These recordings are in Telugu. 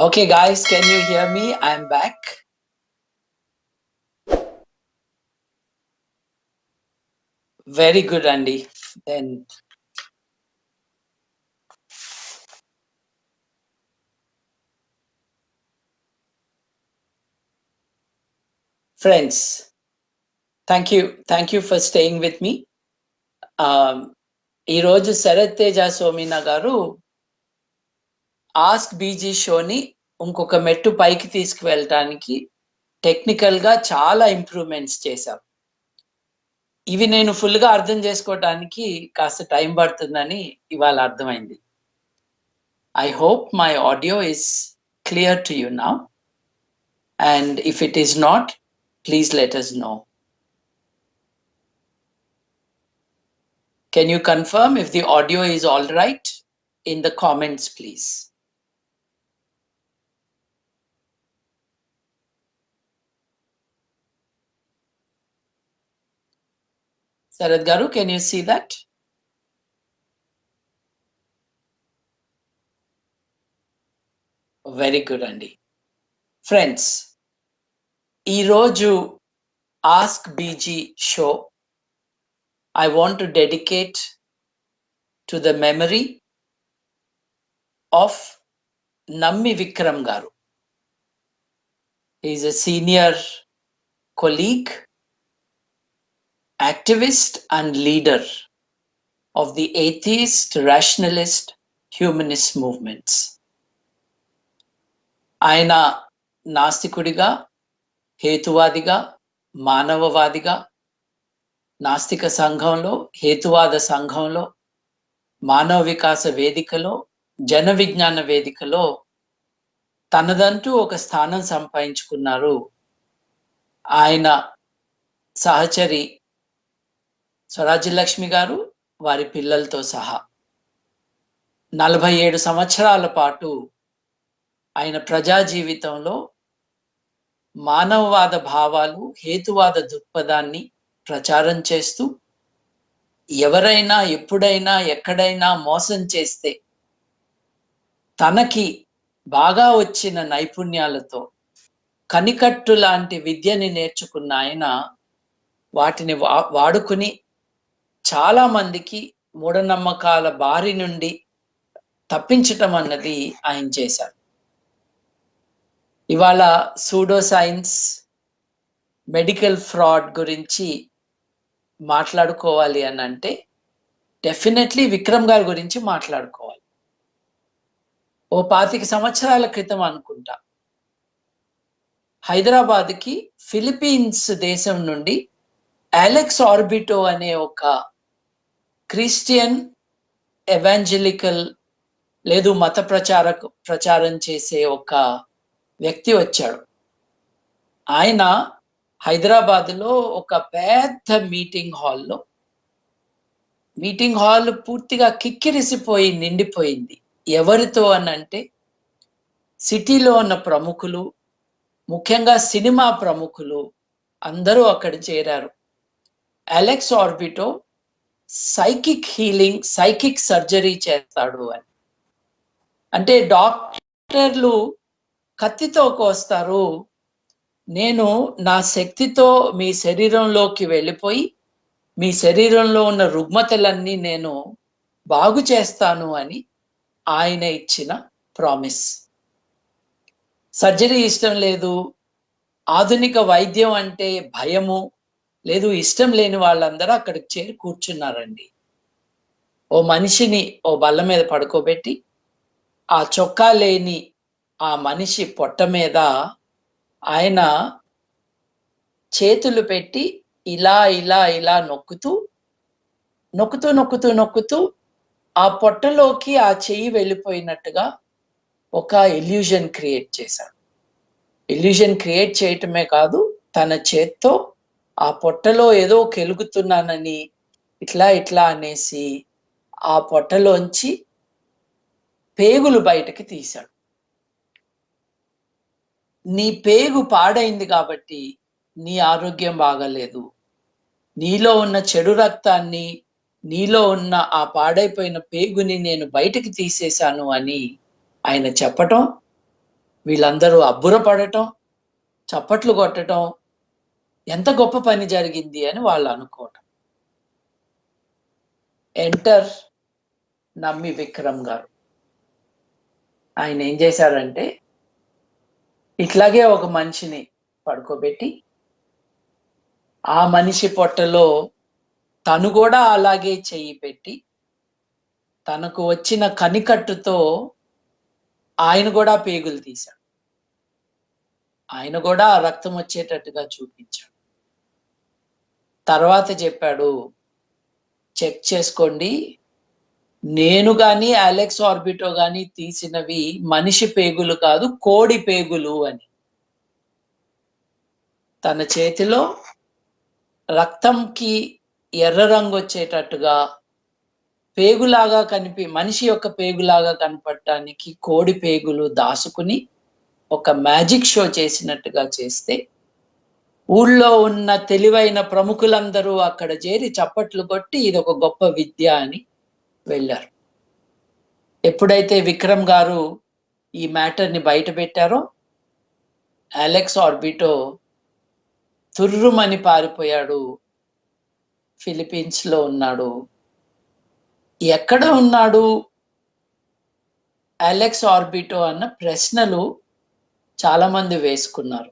Okay, guys, can you hear me? I'm back. Very good, Andy. Then, friends, thank you. Thank you for staying with me. ఈ రోజు శరత్ తేజ సోమినా గారు ఆస్క్ బీజీ షోని ఇంకొక మెట్టు పైకి తీసుకువెళ్ళటానికి టెక్నికల్ గా చాలా ఇంప్రూవ్మెంట్స్ చేశారు. ఇవి నేను ఫుల్ గా అర్థం చేసుకోవటానికి కాస్త టైం పడుతుందని ఇవాళ అర్థమైంది. I hope my audio is clear to you now, and if it is not, please let us know. Can you confirm if the audio is all right in the comments, please? Sarath Garu, can you see that? Very good, Andy. Friends, ee roju Ask BG show I want to dedicate to the memory of Nammi Vikram Garu. He is a senior colleague, activist and leader of the atheist, rationalist, humanist movements. ఆయన నాస్తికుడిగా, హేతువాదిగా, మానవవాదిగా, నాస్తిక సంఘంలో, హేతువాద సంఘంలో, మానవ వికాస వేదికలో, జన విజ్ఞాన వేదికలో తనదంటూ ఒక స్థానం సంపాదించుకున్నారు. ఆయన సహచరి స్వరాజ్యలక్ష్మి గారు, వారి పిల్లలతో సహా 47 సంవత్సరాల పాటు ఆయన ప్రజా జీవితంలో మానవవాద భావాలు, హేతువాద దృక్పథాన్ని ప్రచారం చేస్తూ ఎవరైనా ఎప్పుడైనా ఎక్కడైనా మోసం చేస్తే తనకి బాగా వచ్చిన నైపుణ్యాలతో కనికట్టు లాంటి విద్యని నేర్చుకున్న ఆయన వాటిని వాడుకుని చాలా మందికి మూఢనమ్మకాల బారి నుండి తప్పించటం అన్నది ఆయన చేశారు. ఇవాళ సూడో సైన్స్, మెడికల్ ఫ్రాడ్ గురించి మాట్లాడుకోవాలి అని అంటే డెఫినెట్లీ విక్రమ్ గారి గురించి మాట్లాడుకోవాలి. ఓ 25 సంవత్సరాల క్రితం అనుకుంటా హైదరాబాద్కి ఫిలిప్పీన్స్ దేశం నుండి అలెక్స్ ఆర్బిటో అనే ఒక క్రిస్టియన్ ఎవాంజలికల్ లేదు మత ప్రచారం చేసే ఒక వ్యక్తి వచ్చాడు. ఆయన హైదరాబాద్లో ఒక పెద్ద మీటింగ్ హాల్ పూర్తిగా కిక్కిరిసిపోయి నిండిపోయింది. ఎవరితో అనంటే సిటీలో ఉన్న ప్రముఖులు, ముఖ్యంగా సినిమా ప్రముఖులు అందరూ అక్కడ చేరారు. Alex Orbito psychic healing, psychic surgery చేస్తాడు అని. అంటే డాక్టర్లు కత్తితో కోస్తారు, నేను నా శక్తితో మీ శరీరంలోకి వెళ్ళిపోయి మీ శరీరంలో ఉన్న రుగ్మతలన్నీ నేను బాగు చేస్తాను అని ఆయన ఇచ్చిన ప్రామిస్. సర్జరీ ఇష్టం లేదు, ఆధునిక వైద్యం అంటే భయము లేదు, ఇష్టం లేని వాళ్ళందరూ అక్కడికి చేరి కూర్చున్నారండి. ఓ మనిషిని ఓ బల్ల మీద పడుకోబెట్టి ఆ చొక్కా లేని ఆ మనిషి పొట్ట మీద ఆయన చేతులు పెట్టి ఇలా ఇలా ఇలా నొక్కుతూ ఆ పొట్టలోకి ఆ చెయ్యి వెళ్ళిపోయినట్టుగా ఒక ఇల్యూజన్ క్రియేట్ చేశాడు. ఇల్యూజన్ క్రియేట్ చేయటమే కాదు, తన చేత్తో ఆ పొట్టలో ఏదో కెలుగుతున్నానని ఇట్లా ఇట్లా అనేసి ఆ పొట్టలోంచి పేగులు బయటకి తీశాడు. నీ పేగు పాడైంది కాబట్టి నీ ఆరోగ్యం బాగలేదు, నీలో ఉన్న చెడు రక్తాన్ని, నీలో ఉన్న ఆ పాడైపోయిన పేగుని నేను బయటకు తీసేశాను అని ఆయన చెప్పటం, వీళ్ళందరూ అబ్బురపడటం, చప్పట్లు కొట్టటం, ఎంత గొప్ప పని జరిగింది అని వాళ్ళు అనుకోవటం. ఎంటర్ నమ్మి విక్రమ్ గారు. ఆయన ఏం చేశారంటే, ఇట్లాగే ఒక మనిషిని పడుకోబెట్టి, ఆ మనిషి పొట్టలో తను కూడా అలాగే చెయ్యి పెట్టి, తనకు వచ్చిన కనికట్టుతో ఆయన కూడా పేగులు తీశాడు. ఆయన కూడా రక్తం వచ్చేటట్టుగా చూపించాడు. తర్వాత చెప్పాడు, చెక్ చేసుకోండి, నేను గాని అలెక్స్ ఆర్బిటో గాని తీసినవి మనిషి పేగులు కాదు, కోడి పేగులు అని. తన చేతిలో రక్తంకి ఎర్ర రంగు వచ్చేటట్టుగా పేగులాగా మనిషి యొక్క పేగులాగా కనపడటానికి కోడి పేగులు దాసుకుని ఒక మ్యాజిక్ షో చేసినట్టుగా చేస్తే, ఊళ్ళో ఉన్న తెలివైన ప్రముఖులందరూ అక్కడ చేరి చప్పట్లు కొట్టి ఇది ఒక గొప్ప విద్య అని వెళ్ళారు. ఎప్పుడైతే విక్రమ్ గారు ఈ మ్యాటర్ని బయట పెట్టారో, అలెక్స్ ఆర్బిటో తుర్రుమని పారిపోయాడు. ఫిలిప్పీన్స్ లో ఉన్నాడు. ఎక్కడ ఉన్నాడు అలెక్స్ ఆర్బిటో అన్న ప్రశ్నలు చాలా మంది వేసుకున్నారు.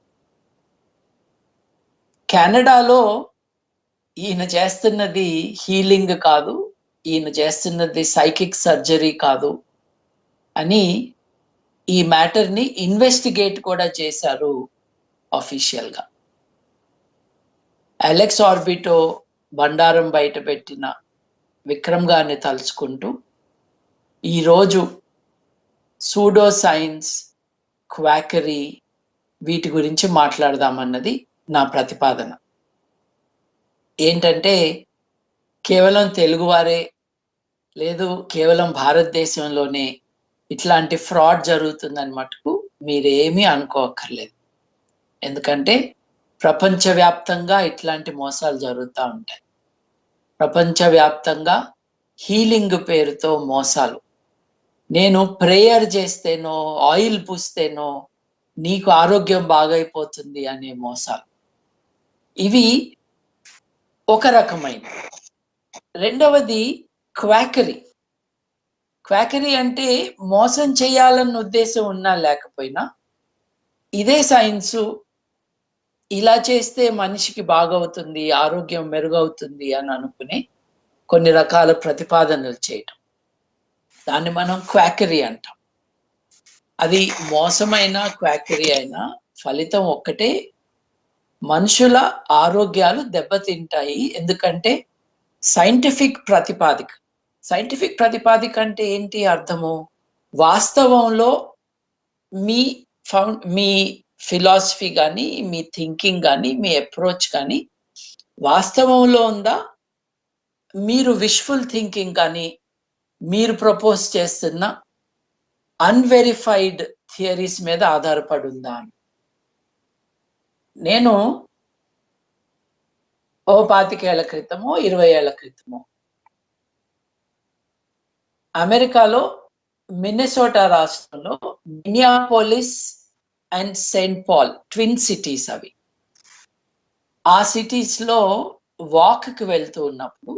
కెనడాలో ఈయన చేస్తున్నది హీలింగ్ కాదు, ఈయన చేస్తున్నది సైకిక్ సర్జరీ కాదు అని ఈ మ్యాటర్ని ఇన్వెస్టిగేట్ కూడా చేశారు అఫీషియల్ గా. అలెక్స్ ఆర్బిటో బండారం బయట పెట్టిన విక్రమ్ గారిని తలుచుకుంటూ ఈరోజు సూడో సైన్స్, క్వాకరీ వీటి గురించి మాట్లాడదామన్నది నా ప్రతిపాదన. ఏంటంటే, కేవలం తెలుగువారే లేదు, కేవలం భారతదేశంలోనే ఇట్లాంటి ఫ్రాడ్ జరుగుతుందని మటుకు మీరేమీ అనుకోక్కర్లేదు. ఎందుకంటే ప్రపంచవ్యాప్తంగా ఇట్లాంటి మోసాలు జరుగుతూ ఉంటాయి. ప్రపంచవ్యాప్తంగా హీలింగ్ పేరుతో మోసాలు. నేను ప్రేయర్ చేస్తేనో, ఆయిల్ పూస్తేనో నీకు ఆరోగ్యం బాగైపోతుంది అనే మోసాలు. ఇవి ఒక రకమైన. రెండవది క్వాకరీ. క్వాకరీ అంటే మోసం చేయాలన్న ఉద్దేశం ఉన్నా లేకపోయినా, ఇదే సైన్సు, ఇలా చేస్తే మనిషికి బాగవుతుంది, ఆరోగ్యం మెరుగవుతుంది అని అనుకునే కొన్ని రకాల ప్రతిపాదనలు చేయటం, దాన్ని మనం క్వాకరీ అంటాం. అది మోసమైన క్వాకరీ అయినా ఫలితం ఒక్కటే, మనుషుల ఆరోగ్యాలు దెబ్బతింటాయి. ఎందుకంటే సైంటిఫిక్ ప్రతిపాదిక. సైంటిఫిక్ ప్రతిపాదిక అంటే ఏంటి అర్థము? వాస్తవంలో మీ ఫిలాసఫీ కానీ, మీ థింకింగ్ కానీ, మీ అప్రోచ్ కానీ వాస్తవంలో ఉందా? మీరు విష్ఫుల్ థింకింగ్ కానీ, మీరు ప్రపోజ్ చేస్తున్న అన్వెరిఫైడ్ థియరీస్ మీద ఆధారపడి ఉందా? నేను 25 ఏళ్ల క్రితమో 20 ఏళ్ల క్రితమో అమెరికాలో మిన్నెసోటా రాష్ట్రంలో Minneapolis and Saint Paul twin cities అవి. ఆ సిటీస్ లో వాక్ కి వెళ్తూ ఉన్నప్పుడు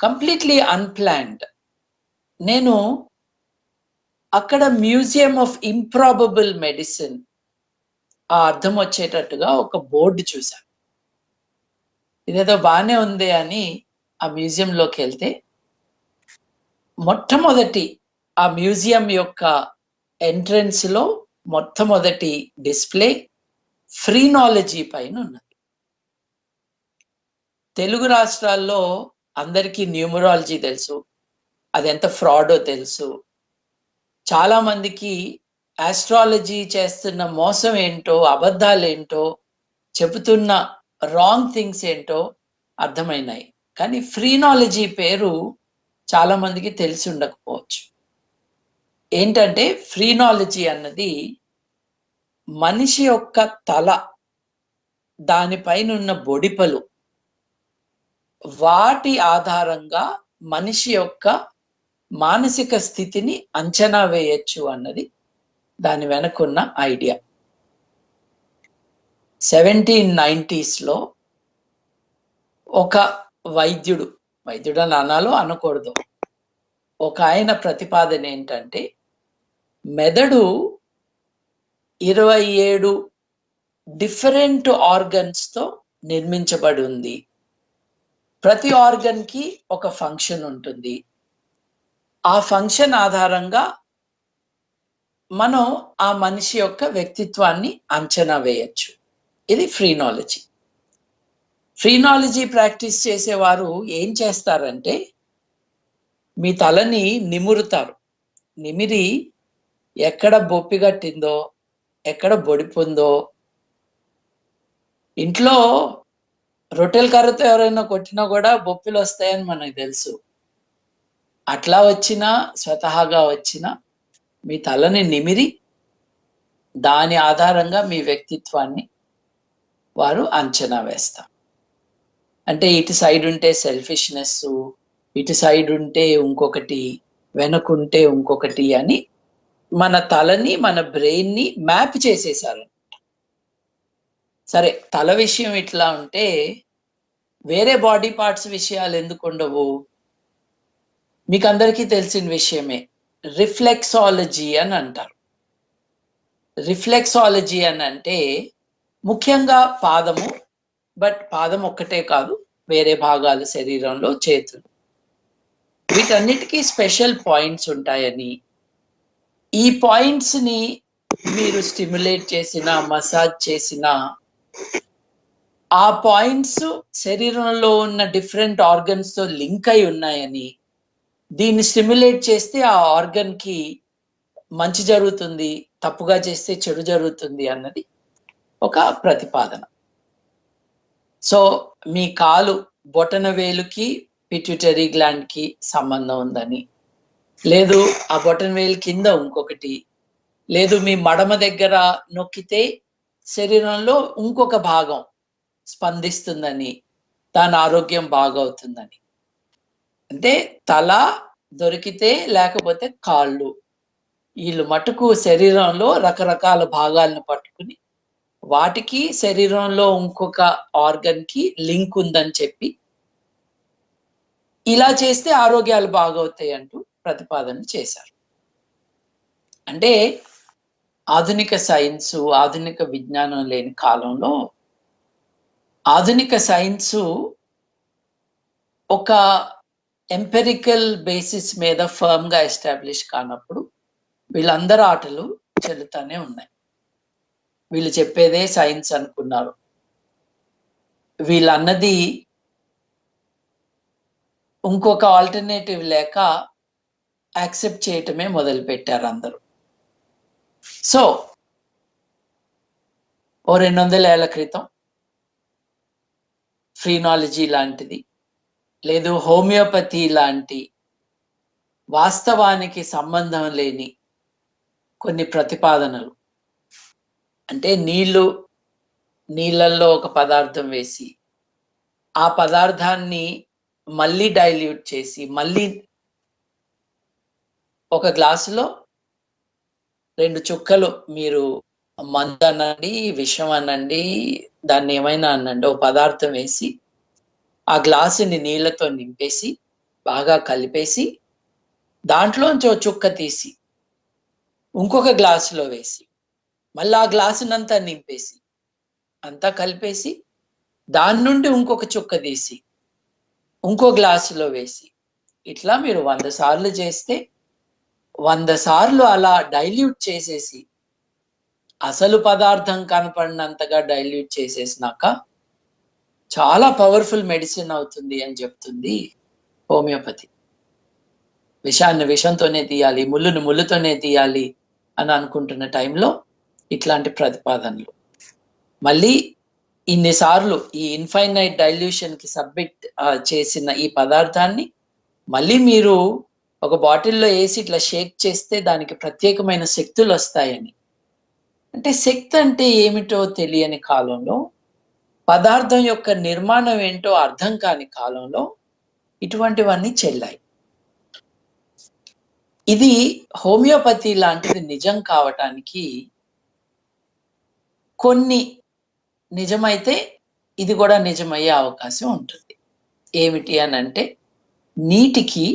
కంప్లీట్లీ అన్ప్లాన్డ్ నేను అక్కడ మ్యూజియం ఆఫ్ ఇంప్రాబబుల్ మెడిసిన్ ఆ అర్థం వచ్చేటట్టుగా ఒక బోర్డు చూశాను. ఇదేదో బాగానే ఉంది అని ఆ మ్యూజియంలోకి వెళ్తే, మొట్టమొదటి ఆ మ్యూజియం యొక్క ఎంట్రన్స్ లో మొట్టమొదటి డిస్ప్లే ఫ్రీనాలజీ పైన ఉన్నది. తెలుగు రాష్ట్రాల్లో అందరికీ న్యూమరాలజీ తెలుసు, అది ఎంత ఫ్రాడో తెలుసు. చాలా మందికి ఆస్ట్రాలజీ చేస్తున్న మోసం ఏంటో, అబద్ధాలు ఏంటో, చెబుతున్న రాంగ్ థింగ్స్ ఏంటో అర్థమైనాయి. కానీ ఫ్రీనాలజీ పేరు చాలా మందికి తెలిసి ఉండకపోవచ్చు. ఏంటంటే ఫ్రీనాలజీ అన్నది మనిషి యొక్క తల, దానిపైన ఉన్న బొడిపలు, వాటి ఆధారంగా మనిషి యొక్క మానసిక స్థితిని అంచనా వేయచ్చు అన్నది దాని వెనకున్న ఐడియా. 1790s ఒక వైద్యుడని అనాలో అనకూడదు, ఒక ఆయన ప్రతిపాదన ఏంటంటే మెదడు 27 డిఫరెంట్ ఆర్గన్స్తో నిర్మించబడి ఉంది. ప్రతి ఆర్గన్కి ఒక ఫంక్షన్ ఉంటుంది. ఆ ఫంక్షన్ ఆధారంగా మనం ఆ మనిషి యొక్క వ్యక్తిత్వాన్ని అంచనా వేయచ్చు. ఇది ఫ్రీనాలజీ. ఫ్రీనాలజీ ప్రాక్టీస్ చేసేవారు ఏం చేస్తారంటే మీ తలని నిమురుతారు. నిమిరి ఎక్కడ బొప్పి గట్టిందో, ఎక్కడ బొడిపుందో, ఇంట్లో రొట్టెల కర్రతో ఎవరైనా కొట్టినా కూడా బొప్పిలు వస్తాయని మనకు తెలుసు. అట్లా వచ్చినా స్వతహాగా వచ్చినా మీ తలని నిమిరి దాని ఆధారంగా మీ వ్యక్తిత్వాన్ని వారు అంచనా వేస్తారు. అంటే ఇటు సైడ్ ఉంటే సెల్ఫిష్నెస్, ఇటు సైడ్ ఉంటే ఇంకొకటి, వెనకుంటే ఇంకొకటి అని మన తలని మన బ్రెయిన్ని మ్యాప్ చేసేసారు. సరే, తల విషయం ఇట్లా ఉంటే వేరే బాడీ పార్ట్స్ విషయాలు ఎందుకు ఉండవు? మీకు అందరికీ తెలిసిన విషయమే, రిఫ్లెక్సాలజీ అని అంటారు. రిఫ్లెక్సాలజీ అని అంటే ముఖ్యంగా పాదము, బట్ పాదం ఒక్కటే కాదు, వేరే భాగాలు శరీరంలో, చేతులు, వీటన్నిటికీ స్పెషల్ పాయింట్స్ ఉంటాయని, ఈ పాయింట్స్ ని మీరు స్టిమ్యులేట్ చేసినా మసాజ్ చేసినా ఆ పాయింట్స్ శరీరంలో ఉన్న డిఫరెంట్ ఆర్గన్స్ తో లింక్ అయి ఉన్నాయని, దీన్ని స్టిమ్యులేట్ చేస్తే ఆ ఆర్గన్ కి మంచి జరుగుతుంది, తప్పుగా చేస్తే చెడు జరుగుతుంది అన్నది ఒక ప్రతిపాదన. సో మీ కాలు బొటన వేలుకి పిట్యూటరీ గ్లాండ్ కి సంబంధం ఉందని, లేదు ఆ బొటన వేలు కింద ఇంకొకటి, లేదు మీ మడమ దగ్గర నొక్కితే శరీరంలో ఇంకొక భాగం స్పందిస్తుందని, దాని ఆరోగ్యం బాగవుతుందని. అంటే తల దొరికితే లేకపోతే కాళ్ళు, వీళ్ళు మటుకు శరీరంలో రకరకాల భాగాలను పట్టుకుని వాటికి శరీరంలో ఇంకొక ఆర్గన్ కి లింక్ ఉందని చెప్పి ఇలా చేస్తే ఆరోగ్యాలు బాగవుతాయి అంటూ ప్రతిపాదన చేశారు. అంటే ఆధునిక సైన్సు, ఆధునిక విజ్ఞానం లేని కాలంలో ఆధునిక సైన్సు ఒక ఎంపెరికల్ బేసిస్ మీద ఫర్మ్ గా ఎస్టాబ్లిష్ కానప్పుడు వీళ్ళందరూ ఆటలు చెల్లుతానే ఉన్నాయి. వీళ్ళు చెప్పేదే సైన్స్ అనుకున్నారు. వీళ్ళన్నది ఇంకొక ఆల్టర్నేటివ్ లేక యాక్సెప్ట్ చేయటమే మొదలు పెట్టారు అందరూ. సో 200 ఏళ్ల క్రితం ఫ్రీనాలజీ లాంటిది, లేదు హోమియోపతి లాంటి వాస్తవానికి సంబంధం లేని కొన్ని ప్రతిపాదనలు, అంటే నీళ్ళల్లో ఒక పదార్థం వేసి ఆ పదార్థాన్ని మళ్ళీ డైల్యూట్ చేసి మళ్ళీ ఒక గ్లాసులో 2 చుక్కలు, మీరు మందు అనండి, విషం అనండి, దాన్ని ఏమైనా అనండి, ఓ పదార్థం వేసి ఆ గ్లాసుని నీళ్లతో నింపేసి బాగా కలిపేసి దాంట్లోంచి ఓ చుక్క తీసి ఇంకొక గ్లాసులో వేసి మళ్ళీ ఆ గ్లాసునంతా నింపేసి అంతా కలిపేసి దాని నుండి ఇంకొక చుక్క తీసి ఇంకో గ్లాసులో వేసి ఇట్లా మీరు 100 సార్లు చేస్తే 100 సార్లు అలా డైల్యూట్ చేసేసి అసలు పదార్థం కనపడినంతగా డైల్యూట్ చేసేసినాక చాలా పవర్ఫుల్ మెడిసిన్ అవుతుంది అని చెప్తుంది హోమియోపతి. విషాన్ని విషంతోనే తీయాలి, ముళ్ళును ముళ్ళుతోనే తీయాలి అని అనుకుంటున్న టైంలో ఇట్లాంటి ప్రతిపాదనలు. మళ్ళీ ఇన్నిసార్లు ఈ ఇన్ఫైనైట్ డైల్యూషన్ కి సబ్మిట్ చేసిన ఈ పదార్థాన్ని మళ్ళీ మీరు ఒక బాటిల్లో వేసి ఇట్లా షేక్ చేస్తే దానికి ప్రత్యేకమైన శక్తులు వస్తాయని. అంటే శక్తి అంటే ఏమిటో తెలియని కాలంలో, పదార్థం యొక్క నిర్మాణం ఏంటో అర్థం కాని కాలంలో ఇటువంటివన్నీ చెల్లాయి. ఇది హోమియోపతి లాంటిది నిజం కావటానికి కొన్ని నిజమైతే ఇది కూడా నిజమయ్యే అవకాశం ఉంటుంది. ఏమిటి అనంటే నీటికి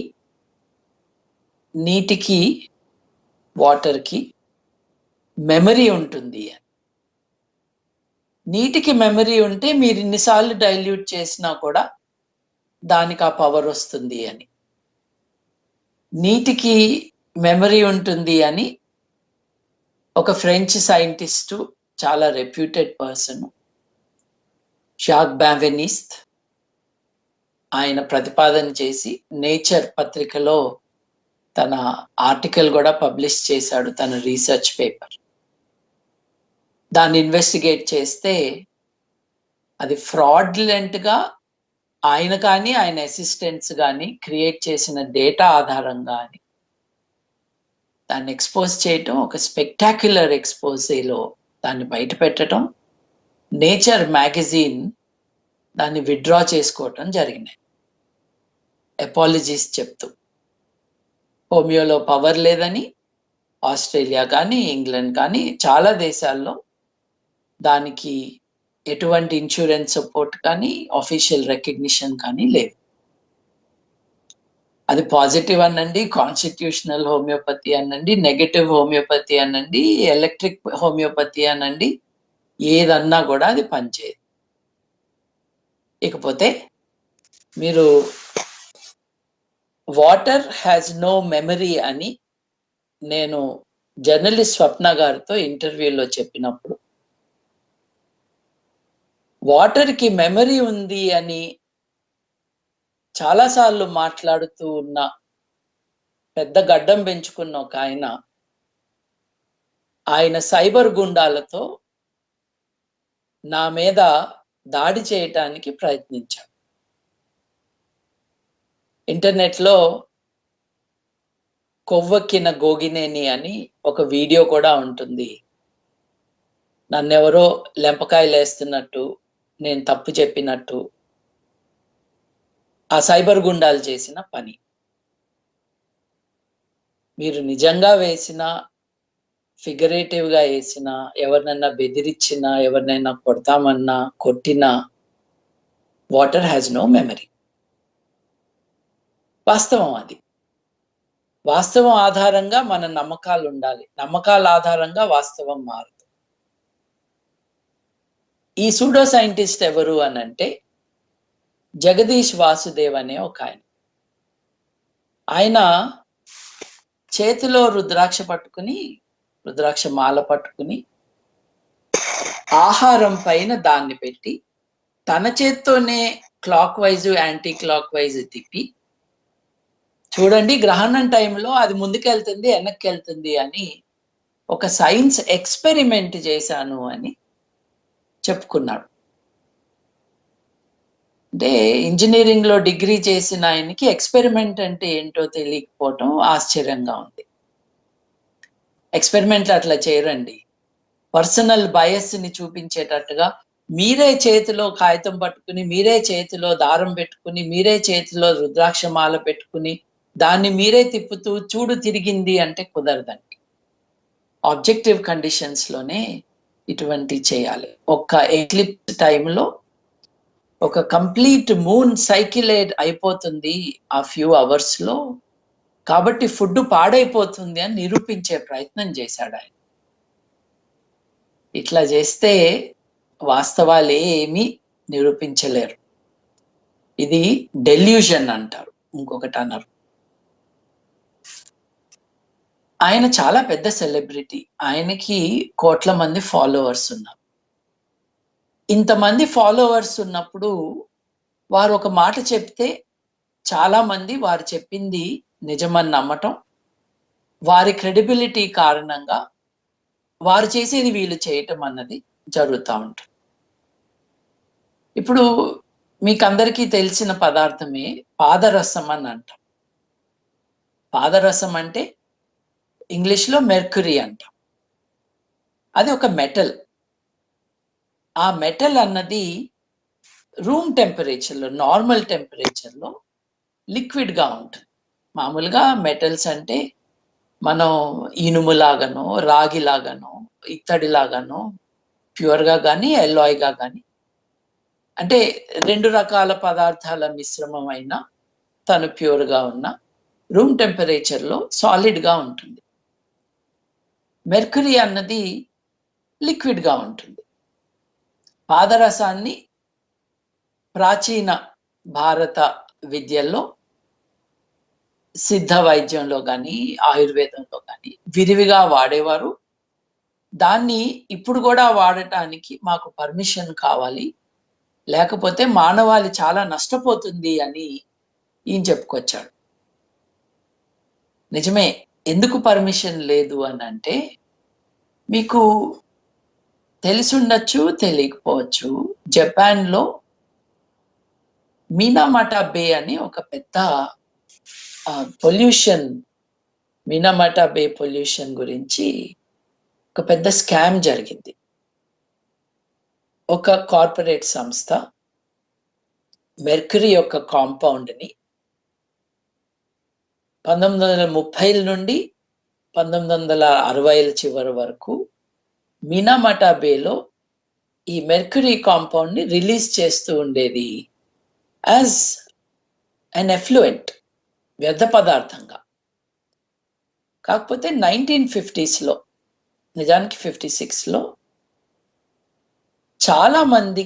వాటర్‌కి మెమరీ ఉంటుంది. నీటికి మెమరీ ఉంటే మీరు ఇన్ని సార్లు డైల్యూట్ చేసినా కూడా దానికి ఆ పవర్ వస్తుంది అని. నీటికి మెమరీ ఉంటుంది అని ఒక ఫ్రెంచ్ సైంటిస్టు, చాలా రెప్యూటెడ్ పర్సన్, షాక్ బావెనిస్ట్, ఆయన ప్రతిపాదన చేసి నేచర్ పత్రికలో తన ఆర్టికల్ కూడా పబ్లిష్ చేశాడు, తన రీసెర్చ్ పేపర్. దాన్ని ఇన్వెస్టిగేట్ చేస్తే అది ఫ్రాడ్యులెంట్‌గా ఆయన కానీ, ఆయన అసిస్టెంట్స్ గాని క్రియేట్ చేసిన డేటా ఆధారంగా అని దాన్ని ఎక్స్‌పోజ్ చేయటం, ఒక స్పెక్టాక్యులర్ ఎక్స్‌పోజేలో దాన్ని బయట పెట్టటం, నేచర్ మ్యాగజైన్ దాన్ని విత్‌డ్రా చేసుకోవటం జరిగినాయి. అపాలజీస్ చెప్తూ. హోమియోలో పవర్ లేదని ఆస్ట్రేలియా కానీ, ఇంగ్లాండ్ కానీ చాలా దేశాల్లో దానికి ఎటువంటి ఇన్సూరెన్స్ సపోర్ట్ కానీ, ఆఫీషియల్ రికగ్నిషన్ కానీ లేదు. అది పాజిటివ్ అనండి, కాన్స్టిట్యూషనల్ హోమియోపతి అనండి, నెగెటివ్ హోమియోపతి అనండి, ఎలక్ట్రిక్ హోమియోపతి అనండి, ఏదన్నా కూడా అది పనిచేయదు. ఇకపోతే మీరు వాటర్ హ్యాస్ నో మెమరీ అని నేను జర్నలిస్ట్ స్వప్న గారితో ఇంటర్వ్యూలో చెప్పినప్పుడు, వాటర్‌కి మెమరీ ఉంది అని చాలా సార్లు మాట్లాడుతూ ఉన్న పెద్ద గడ్డం పెంచుకున్న ఒక ఆయన సైబర్ గుండాలతో నా మీద దాడి చేయటానికి ప్రయత్నించాడు. ఇంటర్నెట్‌లో కొవ్వెక్కిన గోగినేని అని ఒక వీడియో కూడా ఉంటుంది. నన్నెవరో లెంపకాయలేస్తున్నట్టు, నేను తప్పు చెప్పినట్టు ఆ సైబర్ గుండాలు చేసిన పని. మీరు నిజంగా వేసినా, ఫిగరేటివ్‌గా ఏసినా, ఎవరినన్నా బెదిరించినా, ఎవరినైనా కొడతామన్నా, కొట్టినా వాటర్ హ్యాస్ నో మెమరీ. వాస్తవం అది. వాస్తవం ఆధారంగా మన నమ్మకాలుండాలి. నమ్మకాల ఆధారంగా వాస్తవం మారదు. ఈ సూడో సైంటిస్ట్ ఎవరు అనంటే జగదీష్ వాసుదేవ్ అనే ఒకాయన. ఆయన చేతిలో రుద్రాక్ష పట్టుకుని, రుద్రాక్ష మాల పట్టుకుని, ఆహారం పైన దాన్ని పెట్టి, తన చేత్తోనే clock wise, anti clock wise తిప్పి, చూడండి గ్రహణం టైంలో అది ముందుకెళ్తుంది, వెనక్కెళ్తుంది అని ఒక సైన్స్ ఎక్స్‌పెరిమెంట్ చేశాను అని చెప్పుకున్నాడు. అంటే ఇంజినీరింగ్‌లో డిగ్రీ చేసిన ఆయనకి ఎక్స్‌పెరిమెంట్ అంటే ఏంటో తెలియకపోవటం ఆశ్చర్యంగా ఉంది. ఎక్స్‌పెరిమెంట్‌లు అట్లా చేయరండి. పర్సనల్ బయస్‌ని చూపించేటట్టుగా మీరే చేతిలో కాగితం పట్టుకుని, మీరే చేతిలో దారం పెట్టుకుని, మీరే చేతిలో రుద్రాక్ష మాల పెట్టుకుని, దాన్ని మీరే తిప్పుతూ చూడు తిరిగింది అంటే కుదరదండి. ఆబ్జెక్టివ్ కండిషన్స్‌లోనే ఇటువంటివి చేయాలి. ఒక్క ఎక్లిప్స్ టైంలో ఒక కంప్లీట్ మూన్ సైకిలేట్ అయిపోతుంది ఆ ఫ్యూ అవర్స్‌లో. కాబట్టి ఫుడ్ పాడైపోతుంది అని నిరూపించే ప్రయత్నం చేశాడాయన. ఇట్లా చేస్తే వాస్తవాలేమీ నిరూపించలేరు. ఇది డెల్యూషన్ అంటారు. ఇంకొకటి అనరు. ఆయన చాలా పెద్ద సెలబ్రిటీ. ఆయనకి కోట్ల మంది ఫాలోవర్స్ ఉన్నారు. ఇంతమంది ఫాలోవర్స్ ఉన్నప్పుడు వారు ఒక మాట చెప్తే చాలా మంది వారు చెప్పింది నిజమని నమ్మటం, వారి క్రెడిబిలిటీ కారణంగా వారు చేసేది వీళ్ళు చేయటం అన్నది జరుగుతా ఉంటుంది. ఇప్పుడు మీకందరికీ తెలిసిన పదార్థమే పాదరసం అని అంటాం. పాదరసం అంటే ఇంగ్లీష్‌లో మెర్క్యూరీ అంటాం. అది ఒక మెటల్. ఆ మెటల్ అన్నది రూమ్ టెంపరేచర్‌లో, నార్మల్ టెంపరేచర్‌లో లిక్విడ్‌గా ఉంటుంది. మామూలుగా మెటల్స్ అంటే మనం ఇనుములాగానో, రాగిలాగానో, ఇత్తడిలాగానో ప్యూర్‌గా గానీ, అల్లాయ్‌గా గానీ అంటే 2 రకాల పదార్థాల మిశ్రమం అయినా తను ప్యూర్‌గా ఉన్న రూమ్ టెంపరేచర్‌లో సాలిడ్‌గా ఉంటుంది. మెర్క్యూరీ అన్నది లిక్విడ్‌గా ఉంటుంది. పాదరసాన్ని ప్రాచీన భారత విద్యల్లో సిద్ధ వైద్యంలో గానీ, ఆయుర్వేదంలో గానీ విరివిగా వాడేవారు. దాన్ని ఇప్పుడు గూడా వాడటానికి మాకు పర్మిషన్ కావాలి. లేకపోతే మానవాళి చాలా నష్టపోతుంది అని ఈయన చెప్పుకొచ్చాడు. నిజమే. ఎందుకు పర్మిషన్ లేదు అనంటే, మీకు తెలిసుండొచ్చు, తెలియకపోవచ్చు. జపాన్‌లో మినామాటా బే అని ఒక పెద్ద పొల్యూషన్ మినామాటా బే పొల్యూషన్ గురించి ఒక పెద్ద స్కామ్ జరిగింది. ఒక కార్పొరేట్ సంస్థ మెర్క్యూరీ యొక్క కాంపౌండ్‌ని 1930ల నుండి 1960ల చివరి వరకు మినామాటా బేలో ఈ మెర్క్యూరీ కాంపౌండ్‌ని రిలీజ్ చేస్తూ ఉండేది. యాస్ అన్ ఎఫ్లూయెంట్ వ్యర్థ పదార్థంగా. కాకపోతే 1950స్‌లో నిజానికి 56లో చాలా మంది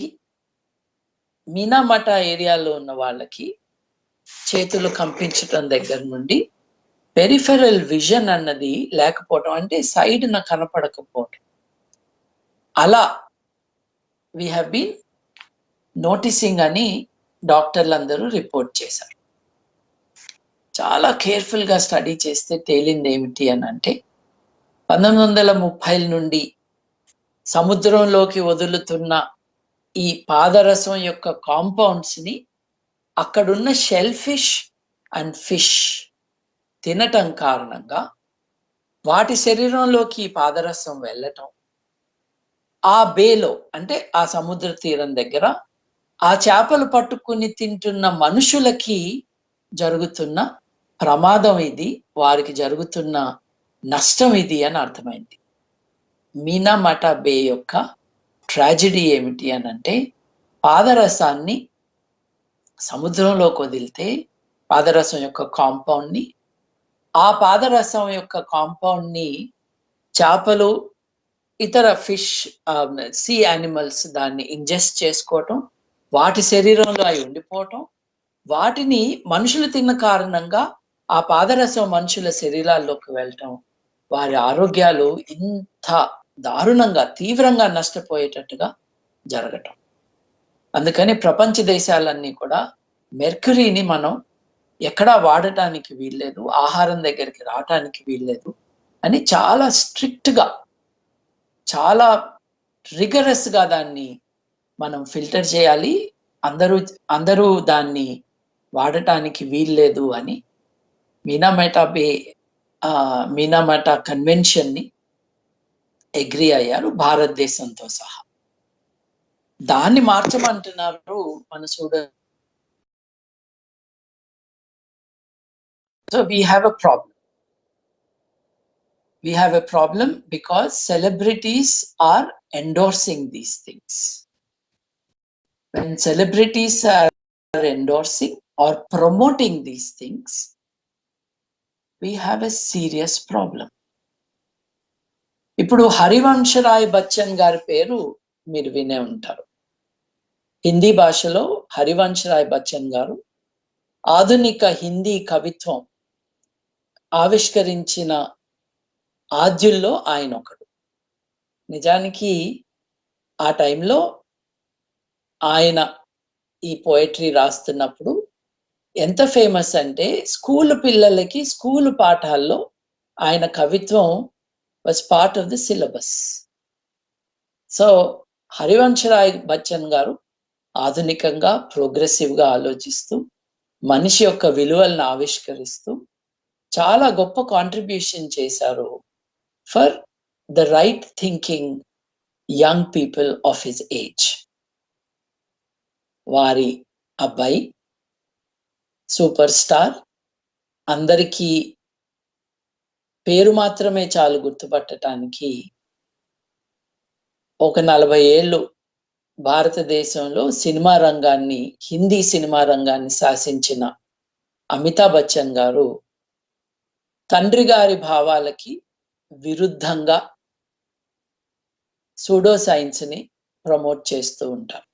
మినామాటా ఏరియాలో ఉన్న వాళ్ళకి చేతులు కంపించటం దగ్గర నుండి పెరిఫెరల్ విజన్ అన్నది లేకపోవటం అంటే సైడ్‌న కనపడకపోవటం. అలా వి హావ్ బీన్ నోటీసింగ్ అని డాక్టర్లందరూ రిపోర్ట్ చేశారు. చాలా కేర్‌ఫుల్‌గా స్టడీ చేస్తే తేలిందేమిటి అనంటే 1930ల నుండి సముద్రంలోకి వదులుతున్న ఈ పాదరసం యొక్క కాంపౌండ్స్‌ని అక్కడున్న షెల్ ఫిష్ అండ్ ఫిష్ తినటం కారణంగా వాటి శరీరంలోకి ఈ పాదరసం వెళ్ళటం. ఆ బేలో అంటే ఆ సముద్ర తీరం దగ్గర ఆ చేపలు పట్టుకుని తింటున్న మనుషులకి జరుగుతున్న ప్రమాదం ఇది. వారికి జరుగుతున్న నష్టం ఇది అని అర్థమైంది. మినామాటా బే యొక్క ట్రాజెడీ ఏమిటి అనంటే పాదరసాన్ని సముద్రంలోకి వదిలితే పాదరసం యొక్క కాంపౌండ్‌ని, ఆ పాదరసం యొక్క కాంపౌండ్‌ని చేపలు, ఇతర ఫిష్ సీ యానిమల్స్ దాన్ని ఇంజెస్ట్ చేసుకోవటం, వాటి శరీరంలో అయి ఉండిపోవటం, వాటిని మనుషులు తిన్న కారణంగా ఆ పాదరసం మనుషుల శరీరాల్లోకి వెళ్ళటం, వారి ఆరోగ్యాలు ఇంత దారుణంగా, తీవ్రంగా నష్టపోయేటట్టుగా జరగటం. అందుకని ప్రపంచ దేశాలన్నీ కూడా మెర్క్యూరీని మనం ఎక్కడా వాడటానికి వీల్లేదు. ఆహారం దగ్గరికి రావటానికి వీల్లేదు అని చాలా స్ట్రిక్ట్‌గా, చాలా రిగరస్‌గా దాన్ని మనం ఫిల్టర్ చేయాలి. అందరూ అందరూ దాన్ని వాడటానికి వీల్లేదు అని మినామాటా బే మినామాటా కన్వెన్షన్‌ని అగ్రీ అయ్యారు భారతదేశంతో సహా. దాన్ని మార్చమంటున్నారు మన so we have a problem. We have a problem because celebrities are endorsing these things. When celebrities are endorsing or promoting these things, we have a serious problem. ఇప్పుడు హరివంశరాయ్ బచ్చన్ గారి పేరు మీరు వినే ఉంటారు. హిందీ భాషలో హరివంశరాయ్ బచ్చన్ గారు ఆధునిక హిందీ కవిత్వం ఆవిష్కరించిన ఆద్యుల్లో ఆయన ఒకడు. నిజానికి ఆ టైంలో ఆయన ఈ పోయెట్రీ రాస్తున్నప్పుడు ఎంత ఫేమస్ అంటే స్కూలు పిల్లలకి స్కూలు పాఠాల్లో ఆయన కవిత్వం was part of the syllabus. So Harivansh Rai Bachchan గారు ఆధునికంగా, ప్రోగ్రెసివ్‌గా ఆలోచిస్తూ, మనిషి యొక్క విలువలను ఆవిష్కరిస్తూ చాలా గొప్ప కాంట్రిబ్యూషన్ చేశారు for the right thinking young people of his age. వారి అబ్బాయి సూపర్ స్టార్, అందరికీ పేరు మాత్రమే చాలు గుర్తుపట్టటానికి. ఒక 40 ఏళ్ళు భారతదేశంలో సినిమా రంగాన్ని, హిందీ సినిమా రంగాన్ని శాసించిన అమితాబ్ బచ్చన్ గారు తండ్రి గారి భావాలకి విరుద్ధంగా సూడో సైన్స్‌ని ప్రమోట్ చేస్తూ ఉంటారు.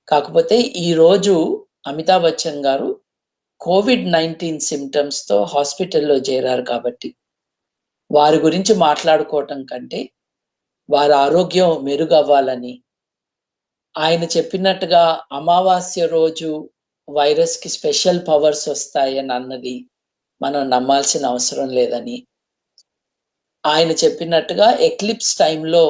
కాకపోతే ఈరోజు అమితాబ్ బచ్చన్ గారు కోవిడ్-19 సింప్టమ్స్‌తో హాస్పిటల్‌లో చేరారు కాబట్టి, వారి గురించి మాట్లాడుకోవటం కంటే, వారి ఆరోగ్యం మెరుగవ్వాలని, ఆయన చెప్పినట్టుగా అమావాస్య రోజు వైరస్‌కి స్పెషల్ పవర్స్ వస్తాయని అన్నది మనం నమ్మాల్సిన అవసరం లేదని, ఆయన చెప్పినట్టుగా ఎక్లిప్స్ టైంలో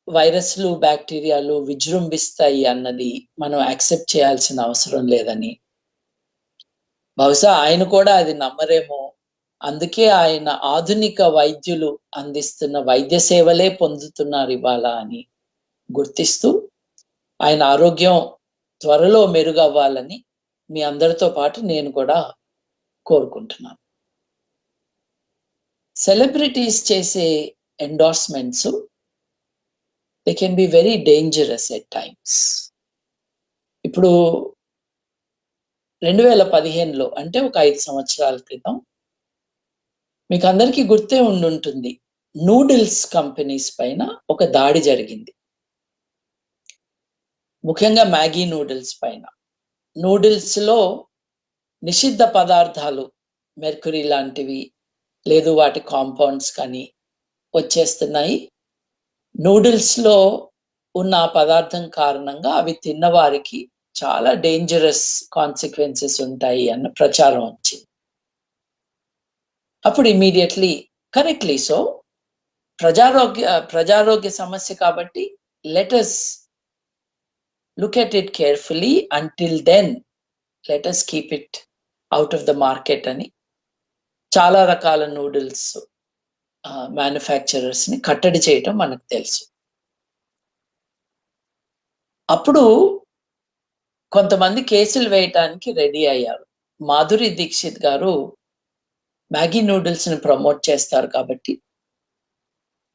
వైరస్‌లు, బాక్టీరియాలు విజృంభిస్తాయి అన్నది మనం యాక్సెప్ట్ చేయాల్సిన అవసరం లేదని, బహుశా ఆయన కూడా అది నమ్మరేమో. అందుకే ఆయన ఆధునిక వైద్యులు అందిస్తున్న వైద్య సేవలే పొందుతున్నారివాళ అని గుర్తిస్తూ, ఆయన ఆరోగ్యం త్వరలో మెరుగవ్వాలని మీ అందరితో పాటు నేను కూడా కోరుకుంటున్నాను. సెలబ్రిటీస్ చేసే endorsements they can be very dangerous at times. ఇప్పుడు 2015లో అంటే ఒక 5 సంవత్సరాల క్రితం మీకందరికీ గుర్తే ఉండుంటుంది. నూడిల్స్ కంపెనీస్ పైన ఒక దాడి జరిగింది. ముఖ్యంగా మ్యాగీ నూడిల్స్ పైన. నూడిల్స్‌లో నిషిద్ధ పదార్థాలు మెర్క్యూరీ లాంటివి, లేదు వాటి కాంపౌండ్స్ కానీ వచ్చేస్తున్నాయి. నూడిల్స్‌లో ఉన్న ఆ పదార్థం కారణంగా అవి తిన్నవారికి చాలా డేంజరస్ కాన్సిక్వెన్సెస్ ఉంటాయి అన్న ప్రచారం వచ్చింది. అప్పుడు ఇమ్మీడియేట్‌లీ కరెక్ట్‌లీ సో ప్రజారోగ్య సమస్య కాబట్టి let us look at it carefully. Until then, let us keep it out of the market అని చాలా రకాల నూడిల్స్ మ్యానుఫ్యాక్చరర్స్‌ని కట్టడి చేయటం మనకు తెలుసు. అప్పుడు కొంతమంది కేసులు వేయటానికి రెడీ అయ్యారు. మాధురి దీక్షిత్ గారు మ్యాగీ నూడిల్స్‌ని ప్రమోట్ చేస్తారు కాబట్టి,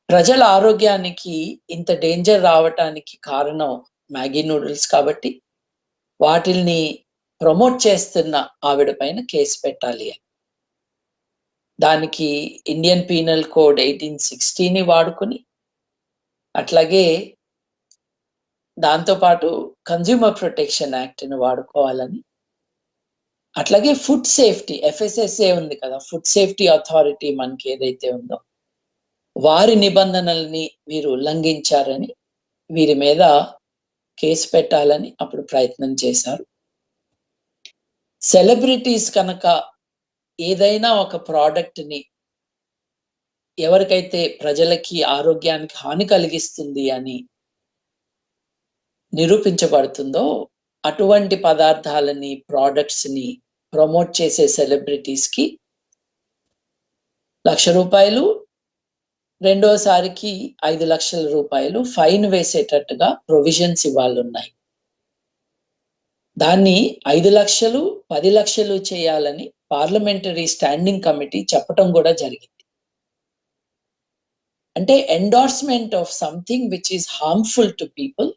ప్రజల ఆరోగ్యానికి ఇంత డేంజర్ రావటానికి కారణం మ్యాగీ నూడిల్స్ కాబట్టి, వాటిల్ని ప్రమోట్ చేస్తున్న ఆవిడ పైన కేసు పెట్టాలి అని. దానికి ఇండియన్ పీనల్ కోడ్ 1860ని వాడుకొని, అట్లాగే దాంతో పాటు కన్స్యూమర్ ప్రొటెక్షన్ యాక్ట్‌ని వాడుకోవాలని, అట్లాగే ఫుడ్ సేఫ్టీ ఎఫ్ఎస్ఎస్ఏ ఉంది కదా! ఫుడ్ సేఫ్టీ అథారిటీ మనకి ఏదైతే ఉందో, వారి నిబంధనల్ని మీరు ఉల్లంఘించారని వీరి మీద కేసు పెట్టాలని అప్పుడు ప్రయత్నం చేశారు. సెలబ్రిటీస్ కనుక ఏదైనా ఒక ప్రొడక్ట్‌ని ఎవరికైతే ప్రజలకి ఆరోగ్యానికి హాని కలిగిస్తుంది అని నిరూపించబడుతుందో, అటువంటి పదార్థాలని, ప్రొడక్ట్స్‌ని ప్రమోట్ చేసే సెలబ్రిటీస్‌కి రూ. 1,00,000 రెండోసారికి రూ. 5,00,000 ఫైన్ వేసేటట్టుగా ప్రొవిజన్స్ ఇవాళున్నాయి. దాన్ని 5,00,000, 10,00,000 చేయాలని పార్లమెంటరీ స్టాండింగ్ కమిటీ చెప్పటం కూడా జరిగింది. అంటే endorsement of something which is harmful to people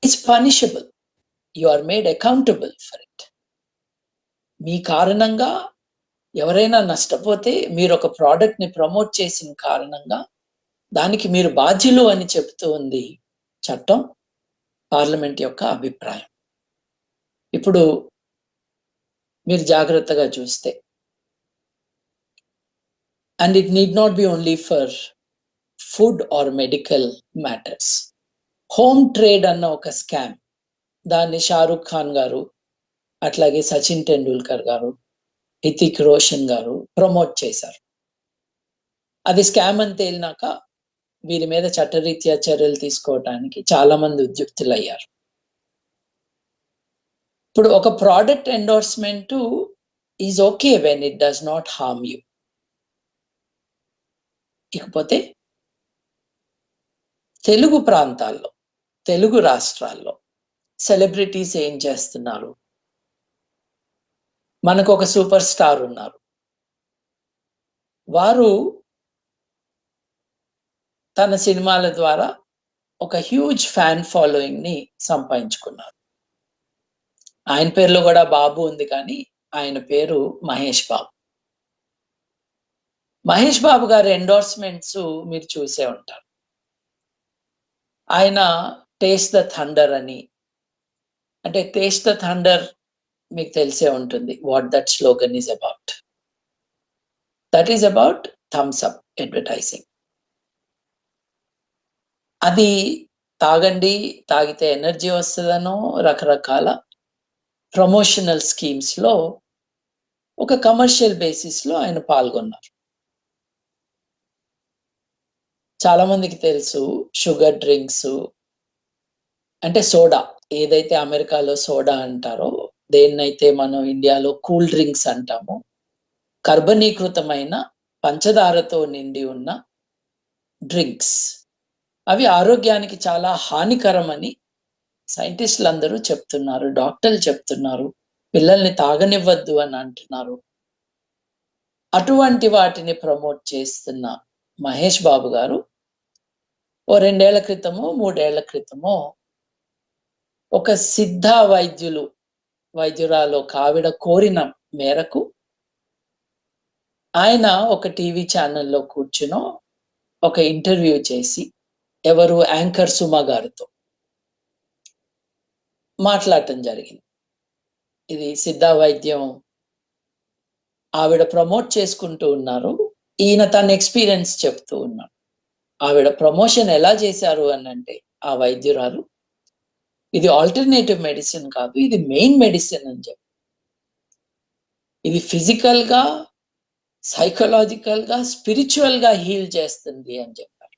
is punishable. You are made accountable for it. మీ కారణంగా ఎవరైనా నష్టపోతే మీరొక ప్రొడక్ట్‌ని ప్రమోట్ చేసిన కారణంగా దానికి మీరు బాధ్యులు అని చెప్తూ ఉంది చట్టం, పార్లమెంట్ యొక్క అభిప్రాయం. ఇప్పుడు మీరు జాగ్రత్తగా చూస్తే, and it need not be only for food or medical matters. Home trade అన్న ఒక స్కామ్, దాన్ని షారుఖ్ ఖాన్ గారు, అట్లాగే సచిన్ టెండూల్కర్ గారు, హితిక్ రోషన్ గారు ప్రమోట్ చేశారు. అది స్కామ్ అని తేలినాక వీరి మీద చట్టరీత్యా చర్యలు తీసుకోవడానికి చాలా మంది ఉద్యుక్తులయ్యారు. ఇప్పుడు ఒక product endorsement is okay when it does not harm you. ఇకపోతే తెలుగు ప్రాంతాల్లో, తెలుగు రాష్ట్రాల్లో సెలబ్రిటీస్ ఏం చేస్తున్నారు? మనకు ఒక సూపర్ స్టార్ ఉన్నారు. వారు తన సినిమాల ద్వారా ఒక హ్యూజ్ ఫ్యాన్ ఫాలోయింగ్‌ని సంపాదించుకున్నారు. ఆయన పేరులో గూడా బాబు ఉంది కానీ, ఆయన పేరు మహేష్ బాబు. మహేష్ బాబు గారి ఎండోర్స్‌మెంట్స్ మీరు చూసే ఉంటారు. ఆయన 'టేస్ట్ ద థండర్' అని, అంటే 'టేస్ట్ ద థండర్' మీకు తెలిసే ఉంటుంది. What that slogan is about. That is about Thums Up advertising. అది తాగండి, తాగితే ఎనర్జీ వస్తదనో రకరకాల ప్రమోషనల్ స్కీమ్స్‌లో ఒక కమర్షియల్ బేసిస్‌లో ఆయన పాల్గొన్నారు. చాలా మందికి తెలుసు షుగర్ డ్రింక్సు అంటే సోడా. ఏదైతే అమెరికాలో సోడా అంటారో, దేన్నైతే మనం ఇండియాలో కూల్ డ్రింక్స్ అంటామో, కర్బనీకృతమైన పంచదారతో నిండి ఉన్న డ్రింక్స్. అవి ఆరోగ్యానికి చాలా హానికరమని సైంటిస్టులందరూ చెప్తున్నారు. డాక్టర్లు చెప్తున్నారు. పిల్లల్ని తాగనివ్వద్దు అని అంటున్నారు. అటువంటి వాటిని ప్రమోట్ చేస్తున్న మహేష్ బాబు గారు ఓ 2 ఏళ్ల క్రితమో, 3 ఏళ్ల క్రితమో ఒక సిద్ధ వైద్యురాలు ఒక ఆవిడ కోరిన మేరకు ఆయన ఒక టీవీ ఛానెల్‌లో కూర్చునో ఒక ఇంటర్వ్యూ చేసి ఎవరు యాంకర్ సుమ గారితో మాట్లాడటం జరిగింది. ఇది సిద్ధ వైద్యం ఆవిడ ప్రమోట్ చేసుకుంటూ ఉన్నారు. ఈయన తన ఎక్స్‌పీరియన్స్ చెప్తూ ఉన్నాడు. ఆవిడ ప్రమోషన్ ఎలా చేశారు అనంటే ఆ వైద్యురాలు, ఇది ఆల్టర్‌నేటివ్ మెడిసిన్ కాదు. ఇది మెయిన్ మెడిసిన్ అని చెప్పి. ఇది ఫిజికల్‌గా, సైకలాజికల్‌గా, స్పిరిచ్యువల్‌గా హీల్ చేస్తుంది అని చెప్పారు.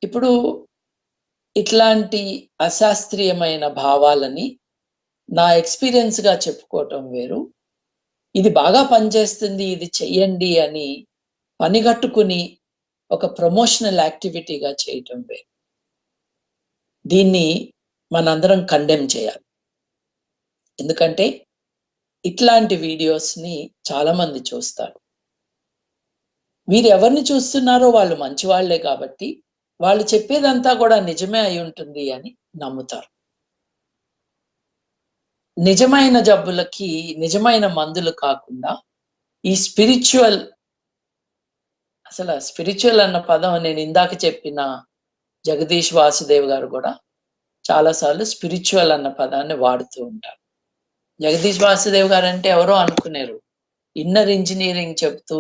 ఇప్పుడు ఇట్లాంటి అశాస్త్రీయమైన భావాలని నా ఎక్స్‌పీరియన్స్‌గా చెప్పుకోవటం వేరు. ఇది బాగా పనిచేస్తుంది, ఇది చెయ్యండి అని పనిగట్టుకుని ఒక ప్రమోషనల్ యాక్టివిటీగా చేయటం వేరు. దీన్ని మనందరం కండెమ్ చేయాలి. ఎందుకంటే ఇట్లాంటి వీడియోస్‌ని చాలా మంది చూస్తారు. వీరెవరిని చూస్తున్నారో వాళ్ళు మంచివాళ్ళే కాబట్టి, వాళ్ళు చెప్పేదంతా గూడా నిజమే అయ్యుంటుంది అని నమ్ముతారు. నిజమైన జబ్బులకి నిజమైన మందులు కాకుండా, ఈ స్పిరిచ్యువల్ అన్న పదం నేనిందాక చెప్పిన 'జగదీష్ వాసుదేవ్' గారు గూడా చాలా సార్లు స్పిరిచ్యువల్ అన్న పదాన్ని వాడుతూ ఉంటారు. 'జగదీష్ వాసుదేవ్' గారంటే ఎవరో అనుకునేరు. ఇన్నర్ ఇంజినీరింగ్ చెప్తూ